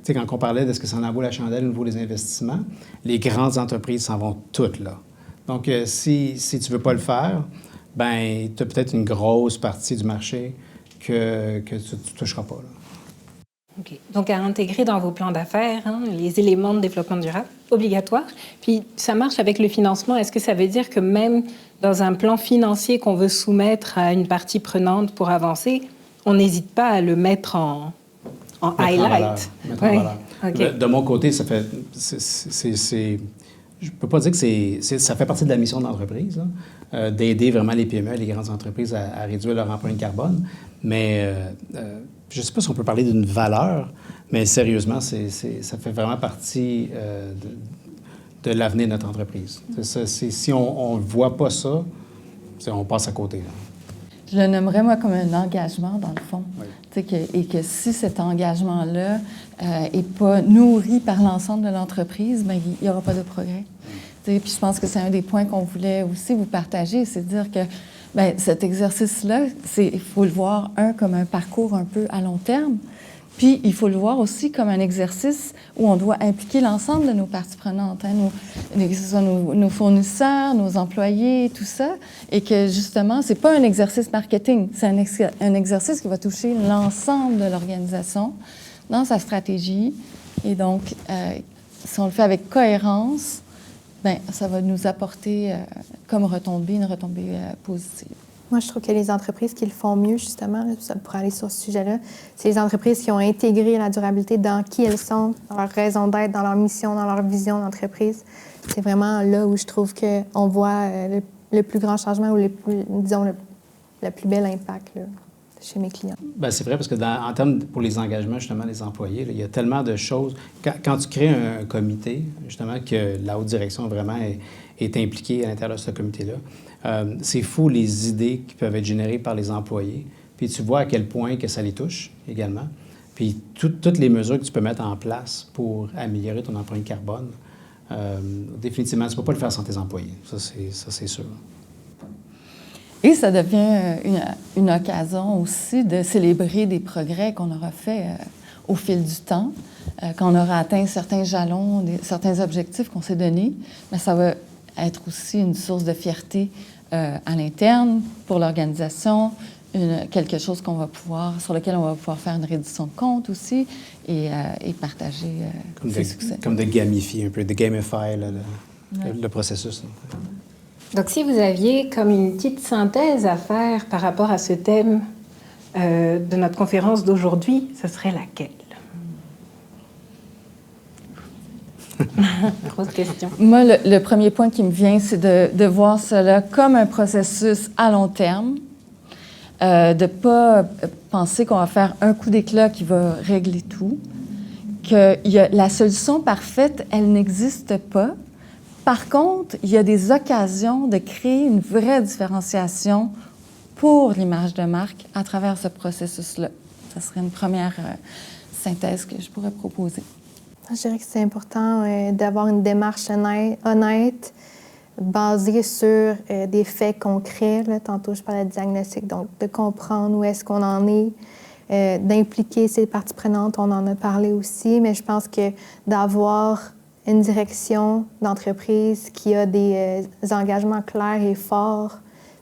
sais, quand on parlait de ce que ça en vaut la chandelle au niveau des investissements, les grandes entreprises s'en vont toutes là. Donc, si tu ne veux pas le faire, bien, tu as peut-être une grosse partie du marché que tu ne toucheras pas, là. OK. Donc, à intégrer dans vos plans d'affaires, les éléments de développement durable obligatoires. Puis, ça marche avec le financement. Est-ce que ça veut dire que même dans un plan financier qu'on veut soumettre à une partie prenante pour avancer, on n'hésite pas à le mettre en highlight? Mettre en valeur. Okay. De mon côté, ça fait... je ne peux pas dire que ça fait partie de la mission de l'entreprise, d'aider vraiment les PME et les grandes entreprises à réduire leur empreinte carbone. Mais je ne sais pas si on peut parler d'une valeur, mais sérieusement, ça fait vraiment partie de l'avenir de notre entreprise. Si on ne voit pas ça, on passe à côté, là. Je le nommerais, moi, comme un engagement, dans le fond. Oui. Et que si cet engagement-là n'est pas nourri par l'ensemble de l'entreprise, bien, il n'y aura pas de progrès. Puis je pense que c'est un des points qu'on voulait aussi vous partager, c'est de dire que bien, cet exercice-là, il faut le voir, comme un parcours un peu à long terme, puis il faut le voir aussi comme un exercice où on doit impliquer l'ensemble de nos parties prenantes, que ce soit nos fournisseurs, nos employés, tout ça, et que justement, c'est pas un exercice marketing, c'est un exercice qui va toucher l'ensemble de l'organisation dans sa stratégie. Et donc, si on le fait avec cohérence, bien, ça va nous apporter comme retombée, une retombée positive. Moi, je trouve que les entreprises qui le font mieux, justement, pour aller sur ce sujet-là, c'est les entreprises qui ont intégré la durabilité dans qui elles sont, dans leur raison d'être, dans leur mission, dans leur vision d'entreprise. C'est vraiment là où je trouve qu'on voit le plus grand changement ou le plus bel impact là, chez mes clients. Bien, c'est vrai parce que en termes pour les engagements, justement, des employés, là, il y a tellement de choses. Quand tu crées un comité, justement, que la haute direction vraiment est impliquée à l'intérieur de ce comité-là, c'est fou les idées qui peuvent être générées par les employés. Puis tu vois à quel point que ça les touche également. Puis toutes les mesures que tu peux mettre en place pour améliorer ton empreinte carbone, définitivement, tu ne peux pas le faire sans tes employés. Ça, c'est sûr. Et ça devient une occasion aussi de célébrer des progrès qu'on aura faits au fil du temps, qu'on aura atteint certains jalons, certains objectifs qu'on s'est donnés. Mais ça va être aussi une source de fierté à l'interne pour l'organisation, quelque chose sur lequel on va pouvoir faire une reddition de compte aussi et partager ses succès. Comme de gamifier un peu, de gamify le processus. Donc, si vous aviez comme une petite synthèse à faire par rapport à ce thème de notre conférence d'aujourd'hui, ce serait laquelle? Grosse question. Moi, le premier point qui me vient, c'est de voir cela comme un processus à long terme, de ne pas penser qu'on va faire un coup d'éclat qui va régler tout, que la solution parfaite, elle n'existe pas. Par contre, il y a des occasions de créer une vraie différenciation pour l'image de marque à travers ce processus-là. Ça serait une première synthèse que je pourrais proposer. Je dirais que c'est important d'avoir une démarche honnête, basée sur des faits concrets. Là, tantôt, je parlais de diagnostic, donc de comprendre où est-ce qu'on en est, d'impliquer ces parties prenantes, on en a parlé aussi, mais je pense que d'avoir une direction d'entreprise qui a des engagements clairs et forts,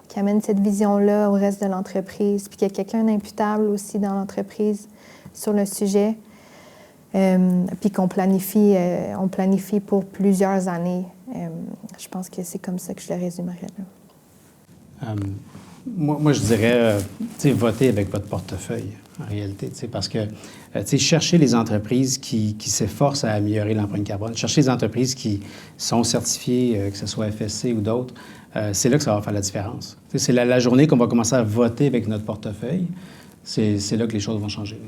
qui amène cette vision-là au reste de l'entreprise, puis qu'il y a quelqu'un d'imputable aussi dans l'entreprise sur le sujet, puis qu'on planifie, on planifie pour plusieurs années. Je pense que c'est comme ça que je le résumerais. Moi, je dirais, votez avec votre portefeuille, en réalité, parce que, cherchez les entreprises qui s'efforcent à améliorer l'empreinte carbone, cherchez les entreprises qui sont certifiées, que ce soit FSC ou d'autres, c'est là que ça va faire la différence. C'est la journée qu'on va commencer à voter avec notre portefeuille, c'est là que les choses vont changer.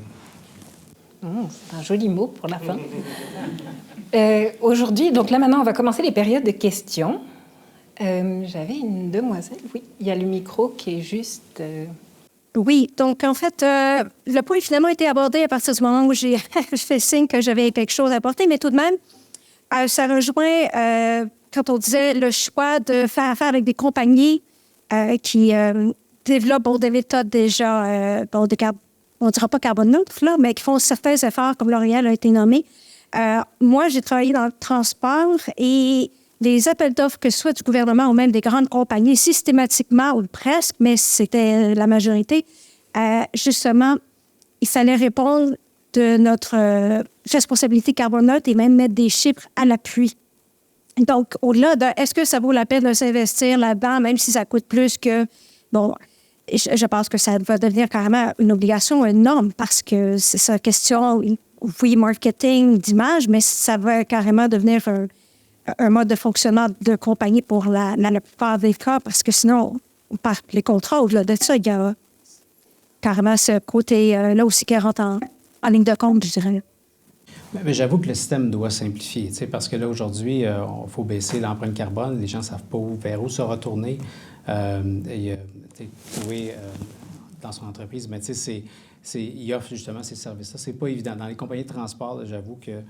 C'est un joli mot pour la fin. Aujourd'hui, donc là maintenant, on va commencer les périodes de questions. J'avais une demoiselle, oui. Il y a le micro qui est juste... Oui, donc en fait, le point finalement a été abordé à partir du moment où j'ai fait signe que j'avais quelque chose à apporter, mais tout de même, ça rejoint quand on disait le choix de faire affaire avec des compagnies qui développent des méthodes déjà, on ne dira pas carbone neutre, là, mais qui font certains efforts, comme L'Oréal a été nommé. Moi, j'ai travaillé dans le transport et les appels d'offres, que ce soit du gouvernement ou même des grandes compagnies, systématiquement ou presque, mais c'était la majorité, justement, il fallait répondre de notre responsabilité carbone neutre et même mettre des chiffres à l'appui. Donc, au-delà de est-ce que ça vaut la peine de s'investir là-dedans, même si ça coûte plus que... Bon, je pense que ça va devenir carrément une obligation, une norme, parce que c'est ça, question, oui, marketing, d'image, mais ça va carrément devenir un mode de fonctionnement de compagnie pour la plupart des cas, parce que sinon, on perd les contrats. Au-delà de ça, il y a carrément ce côté-là aussi qui rentre en ligne de compte, je dirais. Mais j'avoue que le système doit simplifier, parce que là, aujourd'hui, il faut baisser l'empreinte carbone. Les gens ne savent pas vers où se retourner. Trouver dans son entreprise, mais il offre justement ces services-là. C'est pas évident. Dans les compagnies de transport, là, j'avoue que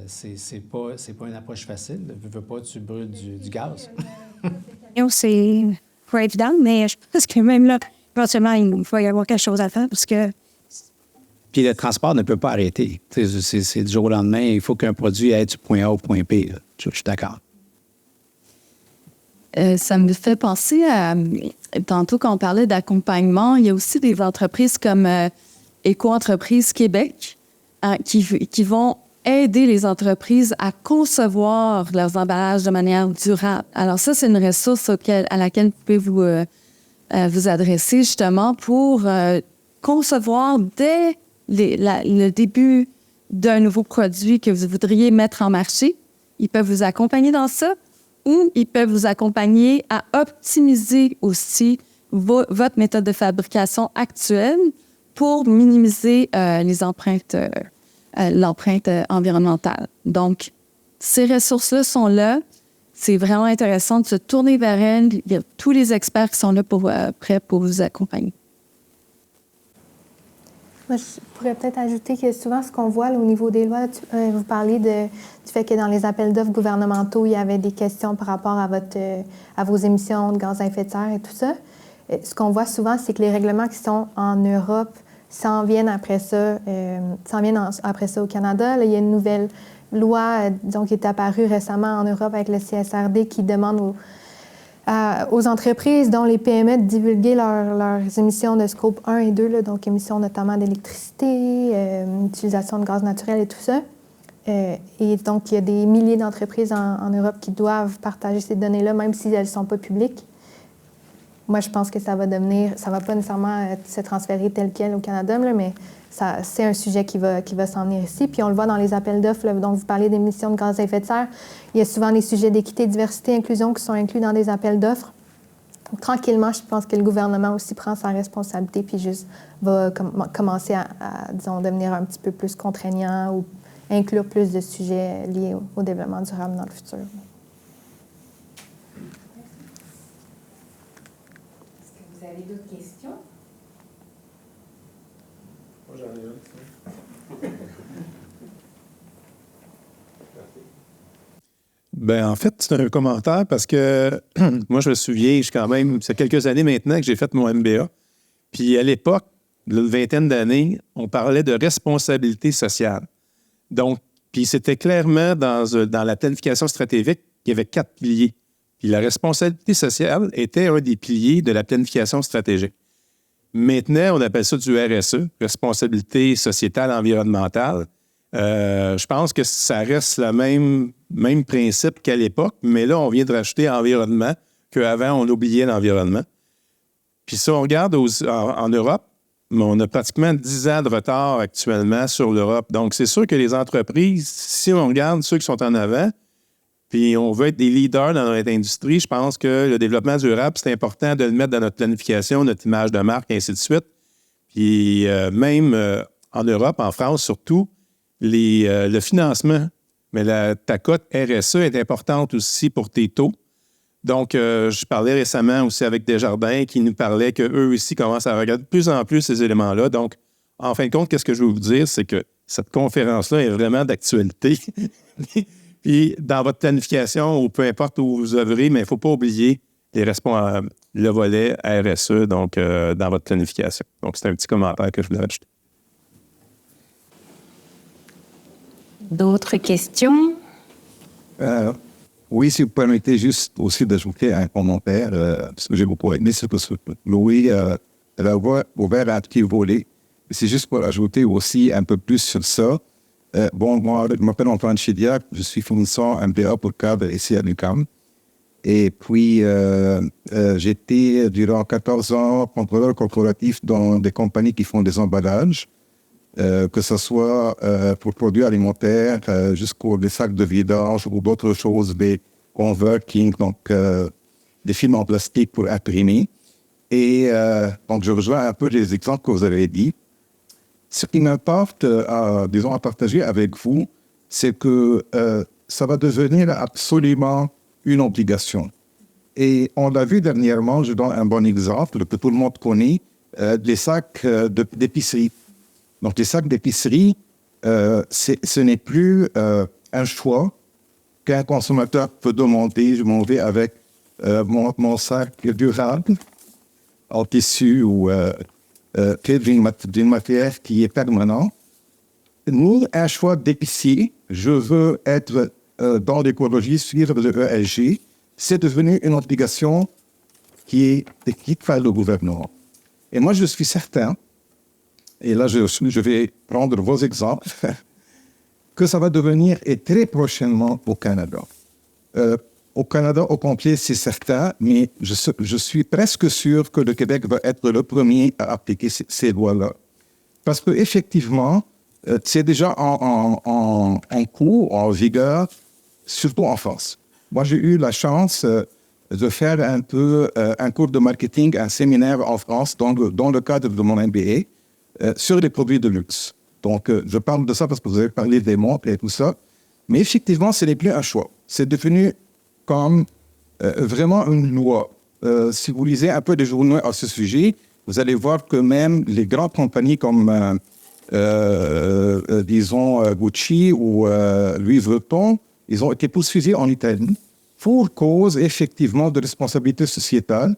c'est pas une approche facile. Tu veux pas, tu brûles du gaz. C'est pas évident, mais je pense que même là, éventuellement, il faut y avoir quelque chose à faire parce que... Puis le transport ne peut pas arrêter. C'est du jour au lendemain. Il faut qu'un produit aille du point A au point B. Je suis d'accord. Ça me fait penser à... Tantôt, quand on parlait d'accompagnement, il y a aussi des entreprises comme Éco-entreprise Québec qui vont aider les entreprises à concevoir leurs emballages de manière durable. Alors ça, c'est une ressource à laquelle vous pouvez vous adresser justement pour concevoir dès le début d'un nouveau produit que vous voudriez mettre en marché. Ils peuvent vous accompagner dans ça ou ils peuvent vous accompagner à optimiser aussi votre méthode de fabrication actuelle pour minimiser l'empreinte environnementale. Donc, ces ressources-là sont là. C'est vraiment intéressant de se tourner vers elles. Il y a tous les experts qui sont là prêts pour vous accompagner. Moi, je pourrais peut-être ajouter que souvent, ce qu'on voit là, au niveau des lois, vous parlez du fait que dans les appels d'offres gouvernementaux, il y avait des questions par rapport à vos émissions de gaz à effet de serre et tout ça. Ce qu'on voit souvent, c'est que les règlements qui sont en Europe s'en viennent après ça au Canada. Là, il y a une nouvelle loi disons, qui est apparue récemment en Europe avec le CSRD qui demande aux entreprises, dont les PME, de divulguer leurs émissions de scope 1 et 2, là, donc émissions notamment d'électricité, utilisation de gaz naturel et tout ça. Et donc, il y a des milliers d'entreprises en Europe qui doivent partager ces données-là, même si elles ne sont pas publiques. Moi, je pense que ça va pas nécessairement se transférer tel quel au Canada, là, mais c'est un sujet qui va s'en venir ici. Puis on le voit dans les appels d'offres, donc vous parlez d'émissions de gaz à effet de serre. Il y a souvent des sujets d'équité, diversité, inclusion qui sont inclus dans des appels d'offres. Donc, tranquillement, je pense que le gouvernement aussi prend sa responsabilité puis juste va commencer à disons, devenir un petit peu plus contraignant ou inclure plus de sujets liés au développement durable dans le futur. Vous avez d'autres questions? Moi, j'en ai une. Ben en fait, c'est un commentaire parce que moi, je me souviens, c'est quelques années maintenant que j'ai fait mon MBA. Puis à l'époque, une vingtaine d'années, on parlait de responsabilité sociale. Donc, puis c'était clairement dans la planification stratégique, il y avait 4 piliers. Puis la responsabilité sociale était un des piliers de la planification stratégique. Maintenant, on appelle ça du RSE, responsabilité sociétale environnementale. Je pense que ça reste le même principe qu'à l'époque, mais là, on vient de rajouter environnement, qu'avant, on oubliait l'environnement. Puis si on regarde en Europe, on a pratiquement 10 ans de retard actuellement sur l'Europe. Donc, c'est sûr que les entreprises, si on regarde ceux qui sont en avant, puis on veut être des leaders dans notre industrie, je pense que le développement durable, c'est important de le mettre dans notre planification, notre image de marque, et ainsi de suite. Puis même en Europe, en France surtout, le financement, mais ta cote RSE est importante aussi pour tes taux. Donc, je parlais récemment aussi avec Desjardins qui nous parlaient qu'eux aussi commencent à regarder de plus en plus ces éléments-là. Donc, en fin de compte, qu'est-ce que je veux vous dire, c'est que cette conférence-là est vraiment d'actualité. Puis, dans votre planification, ou peu importe où vous œuvrez, mais il ne faut pas oublier le volet RSE, donc dans votre planification. Donc, c'est un petit commentaire que je voulais rajouter. D'autres questions? Oui, si vous permettez juste aussi d'ajouter un commentaire, parce que j'ai beaucoup aimé ce que Louis a ouvert un petit volet. C'est juste pour ajouter aussi un peu plus sur ça. Moi, je m'appelle Antoine Chidiac, je suis fournisseur MBA pour cadre ici à l'UQAM. Et puis, j'étais durant 14 ans contrôleur corporatif dans des compagnies qui font des emballages, que ce soit pour produits alimentaires, jusqu'aux des sacs de vidange ou d'autres choses, des converting, donc des films en plastique pour imprimer. Et donc, je rejoins un peu les exemples que vous avez dit. Ce qui m'importe, disons, à partager avec vous, c'est que ça va devenir absolument une obligation. Et on l'a vu dernièrement, je donne un bon exemple que tout le monde connaît, les sacs d'épicerie. Donc, les sacs d'épicerie, ce n'est plus un choix qu'un consommateur peut demander. Je m'en vais avec mon sac durable en tissu ou fait d'une matière qui est permanente. Nous, un choix d'épicier, je veux être dans l'écologie, suivre le ESG, c'est devenu une obligation qui est décrite par le gouvernement. Et moi, je suis certain, et là, je vais prendre vos exemples, que ça va devenir, et très prochainement, au Canada. Au Canada, au complet, c'est certain, mais je suis presque sûr que le Québec va être le premier à appliquer ces lois-là. Parce qu'effectivement, c'est déjà en cours, en vigueur, surtout en France. Moi, j'ai eu la chance de faire un peu un cours de marketing, un séminaire en France dans le cadre de mon MBA sur les produits de luxe. Donc, je parle de ça parce que vous avez parlé des montres et tout ça. Mais effectivement, ce n'est plus un choix. C'est devenu comme vraiment une loi. Si vous lisez un peu des journaux à ce sujet, vous allez voir que même les grandes compagnies comme, disons, Gucci ou Louis Vuitton, ils ont été poursuivis en Italie pour cause, effectivement, de responsabilité sociétale,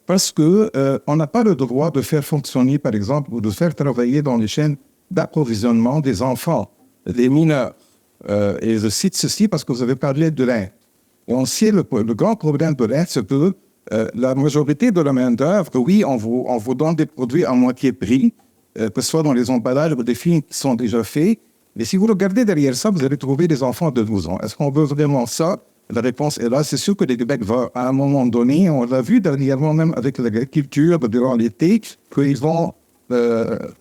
parce qu'on n'a pas le droit de faire fonctionner, par exemple, ou de faire travailler dans les chaînes d'approvisionnement des enfants, des mineurs. Et je cite ceci parce que vous avez parlé de l'Inde. On sait le grand problème de l'Inde, c'est que la majorité de la main-d'œuvre, oui, on vous donne des produits à moitié prix, que ce soit dans les emballages ou des films qui sont déjà faits. Mais si vous regardez derrière ça, vous allez trouver des enfants de 12 ans. Est-ce qu'on veut vraiment ça? La réponse est là. C'est sûr que le Québec va, à un moment donné, on l'a vu dernièrement même avec l'agriculture durant l'été, qu'ils vont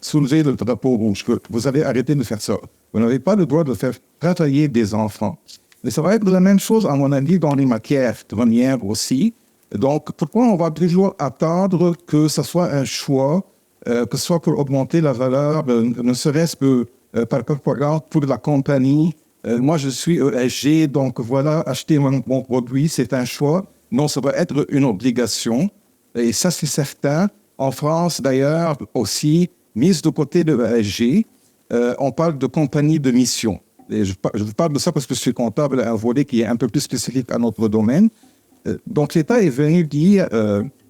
soulever le drapeau rouge. Vous allez arrêter de faire ça. Vous n'avez pas le droit de faire travailler des enfants. Mais ça va être la même chose, à mon avis, dans les matières premières aussi. Donc, pourquoi on va toujours attendre que ce soit un choix, que ce soit pour augmenter la valeur, ne serait-ce que par propagande pour la compagnie. Moi, je suis ESG, donc voilà, acheter mon produit, c'est un choix. Non, ça va être une obligation. Et ça, c'est certain. En France, d'ailleurs, aussi, mise de côté de l'ESG, on parle de compagnie de mission. Et je parle de ça parce que je suis comptable à un volet qui est un peu plus spécifique à notre domaine. Donc, l'État est venu dire,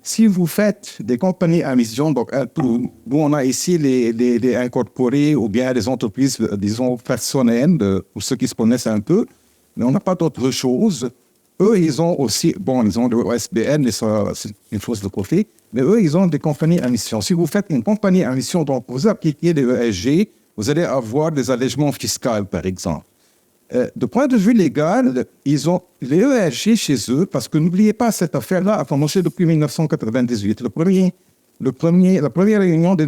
si vous faites des compagnies à mission, donc nous, on a ici les incorporés ou bien les entreprises, disons, personnelles, pour ceux qui se connaissent un peu, mais on n'a pas d'autre chose. Eux, ils ont aussi, ils ont le OSBN, et ça, c'est une chose de côté, mais eux, ils ont des compagnies à mission. Si vous faites une compagnie à mission, donc vous appliquez les ESG, vous allez avoir des allègements fiscaux, par exemple. De point de vue légal, ils ont les ESG chez eux, parce que n'oubliez pas, cette affaire-là a commencé depuis 1998. La première réunion des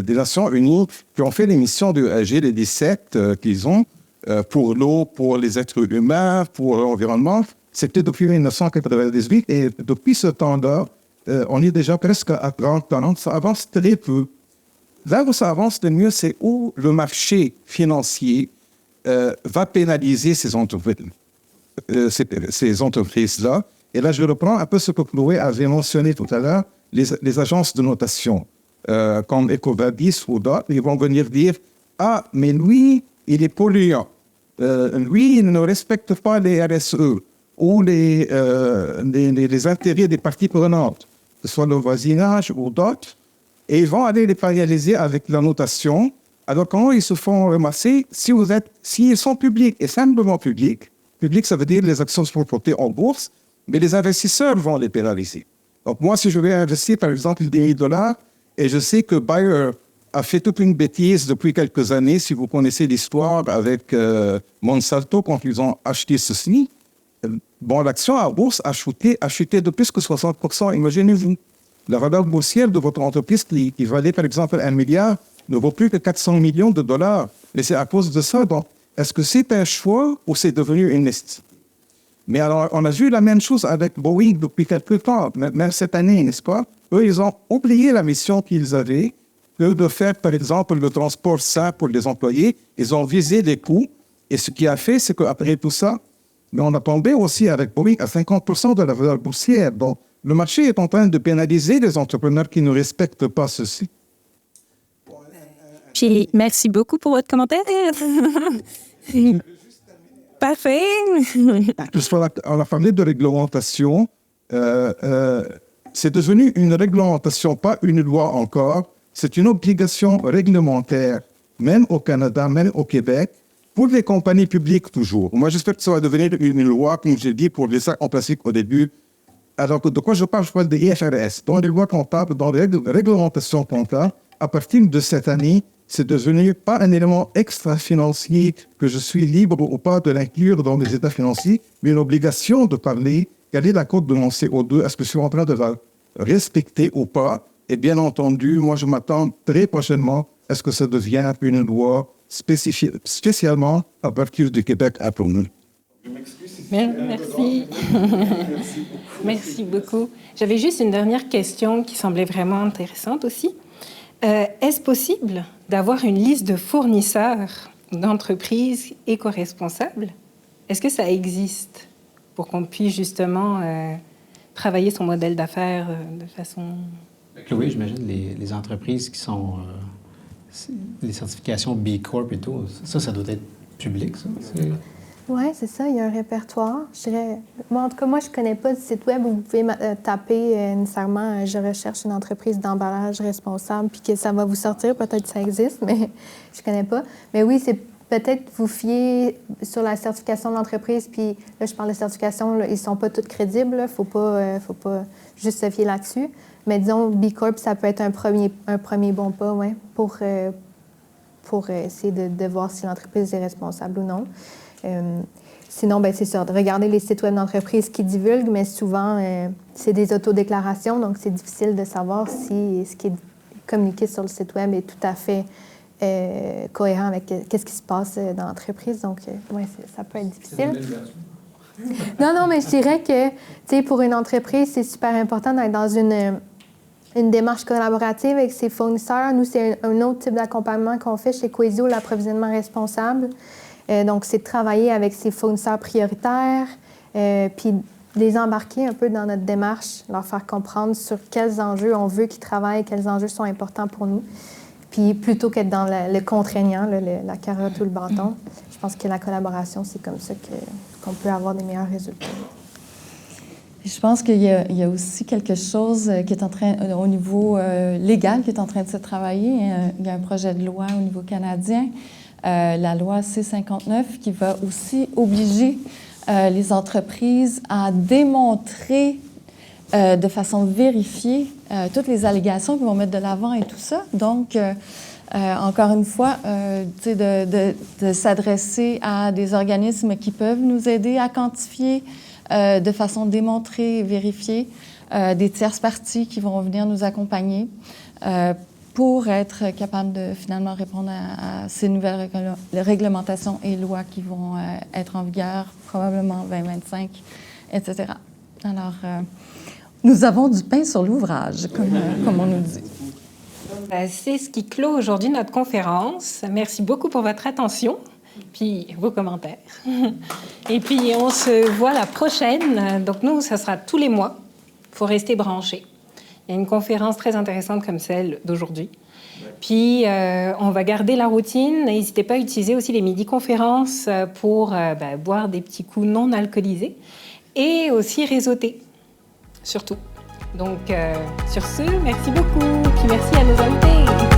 Nations Unies qui ont fait l'émission de l'ESG, les 17 qu'ils ont, pour l'eau, pour les êtres humains, pour l'environnement, c'était depuis 1998. Et depuis ce temps-là, on est déjà presque à 30 ans. Ça avance très peu. Là où ça avance le mieux, c'est où le marché financier va pénaliser ces entreprises-là. Et là, je reprends un peu ce que Chloé avait mentionné tout à l'heure, les agences de notation, comme EcoVadis ou d'autres, ils vont venir dire « Ah, mais lui, il est polluant. Lui, il ne respecte pas les RSE ou les intérêts des parties prenantes, que ce soit le voisinage ou d'autres. » Et ils vont aller les pénaliser avec la notation. Alors, comment ils se font ramasser? S'ils sont publics, et simplement publics, public, ça veut dire les actions sont cotées en bourse, mais les investisseurs vont les pénaliser. Donc, moi, si je vais investir, par exemple, des $10, et je sais que Bayer a fait toute une bêtise depuis quelques années, si vous connaissez l'histoire avec Monsanto, quand ils ont acheté ceci, bon, l'action à bourse a chuté de plus que 60%, imaginez-vous. La valeur boursière de votre entreprise qui valait, par exemple, 1 milliard, ne vaut plus que 400 millions de dollars. Et c'est à cause de ça. Donc, est-ce que c'est un choix ou c'est devenu une nécessité? Mais alors, on a vu la même chose avec Boeing depuis quelques temps, même cette année, n'est-ce pas? Eux, ils ont oublié la mission qu'ils avaient, que de faire, par exemple, le transport sain pour les employés. Ils ont visé les coûts. Et ce qui a fait, c'est qu'après tout ça, mais on a tombé aussi avec Boeing à 50% de la valeur boursière. Donc, le marché est en train de pénaliser les entrepreneurs qui ne respectent pas ceci. Puis, merci beaucoup pour votre commentaire. Parfait. On a parlé de réglementation. C'est devenu une réglementation, pas une loi encore. C'est une obligation réglementaire, même au Canada, même au Québec, pour les compagnies publiques toujours. Moi, j'espère que ça va devenir une loi, comme j'ai dit, pour les sacs en plastique au début. Alors, de quoi je parle? Je parle des IFRS, dans les lois comptables, dans les réglementations comptables. À partir de cette année, c'est devenu pas un élément extra-financier que je suis libre ou pas de l'inclure dans les états financiers, mais une obligation de parler quelle est la cote de mon CO2, est-ce que je suis en train de la respecter ou pas? Et bien entendu, moi, je m'attends très prochainement à ce que ça devienne une loi spécialement à partir du Québec à nous. Merci. Merci beaucoup. J'avais juste une dernière question qui semblait vraiment intéressante aussi. Est-ce possible d'avoir une liste de fournisseurs d'entreprises éco-responsables? Est-ce que ça existe pour qu'on puisse justement travailler son modèle d'affaires de façon... Chloé, j'imagine les entreprises qui sont... les certifications B Corp et tout, ça doit être public, ça? Oui, c'est ça. Il y a un répertoire. Je dirais, moi, en tout cas, moi, je ne connais pas de site web où vous pouvez taper nécessairement « Je recherche une entreprise d'emballage responsable » puis que ça va vous sortir. Peut-être que ça existe, mais je ne connais pas. Mais oui, c'est peut-être vous fier sur la certification de l'entreprise. Puis là, je parle de certification, là, ils ne sont pas toutes crédibles. Il ne faut pas juste se fier là-dessus. Mais disons, B Corp, ça peut être un premier bon pas, ouais, pour essayer de voir si l'entreprise est responsable ou non. Sinon, ben, c'est ça, de regarder les sites web d'entreprises qui divulguent, mais souvent, c'est des autodéclarations, donc c'est difficile de savoir si ce qui est communiqué sur le site web est tout à fait cohérent avec ce qui se passe dans l'entreprise. Donc, ouais, ça peut être difficile. Non, mais je dirais que, tu sais, pour une entreprise, c'est super important d'être dans une démarche collaborative avec ses fournisseurs. Nous, c'est un autre type d'accompagnement qu'on fait chez Coesio, l'approvisionnement responsable. Donc, c'est de travailler avec ses fournisseurs prioritaires, puis les embarquer un peu dans notre démarche, leur faire comprendre sur quels enjeux on veut qu'ils travaillent, quels enjeux sont importants pour nous. Puis, plutôt qu'être dans le contraignant, la carotte ou le bâton, je pense que la collaboration, c'est comme ça qu'on peut avoir des meilleurs résultats. Je pense qu'il y a aussi quelque chose qui est en train, au niveau légal, qui est en train de se travailler. Il y a un projet de loi au niveau canadien, la loi C-59, qui va aussi obliger les entreprises à démontrer de façon vérifiée toutes les allégations qu'ils vont mettre de l'avant et tout ça. Donc, encore une fois, de s'adresser à des organismes qui peuvent nous aider à quantifier de façon démontrée et vérifiée, des tierces parties qui vont venir nous accompagner pour être capable de finalement répondre à ces nouvelles réglementations et lois qui vont être en vigueur probablement 2025, etc. Alors, nous avons du pain sur l'ouvrage, comme on nous dit. C'est ce qui clôt aujourd'hui notre conférence. Merci beaucoup pour votre attention. puis vos commentaires. Et puis, on se voit la prochaine. Donc, nous, ça sera tous les mois. Il faut rester branché. Il y a une conférence très intéressante comme celle d'aujourd'hui. Puis, on va garder la routine. N'hésitez pas à utiliser aussi les midi-conférences pour boire des petits coups non alcoolisés et aussi réseauter, surtout. Donc, sur ce, merci beaucoup. Puis merci à nos invités.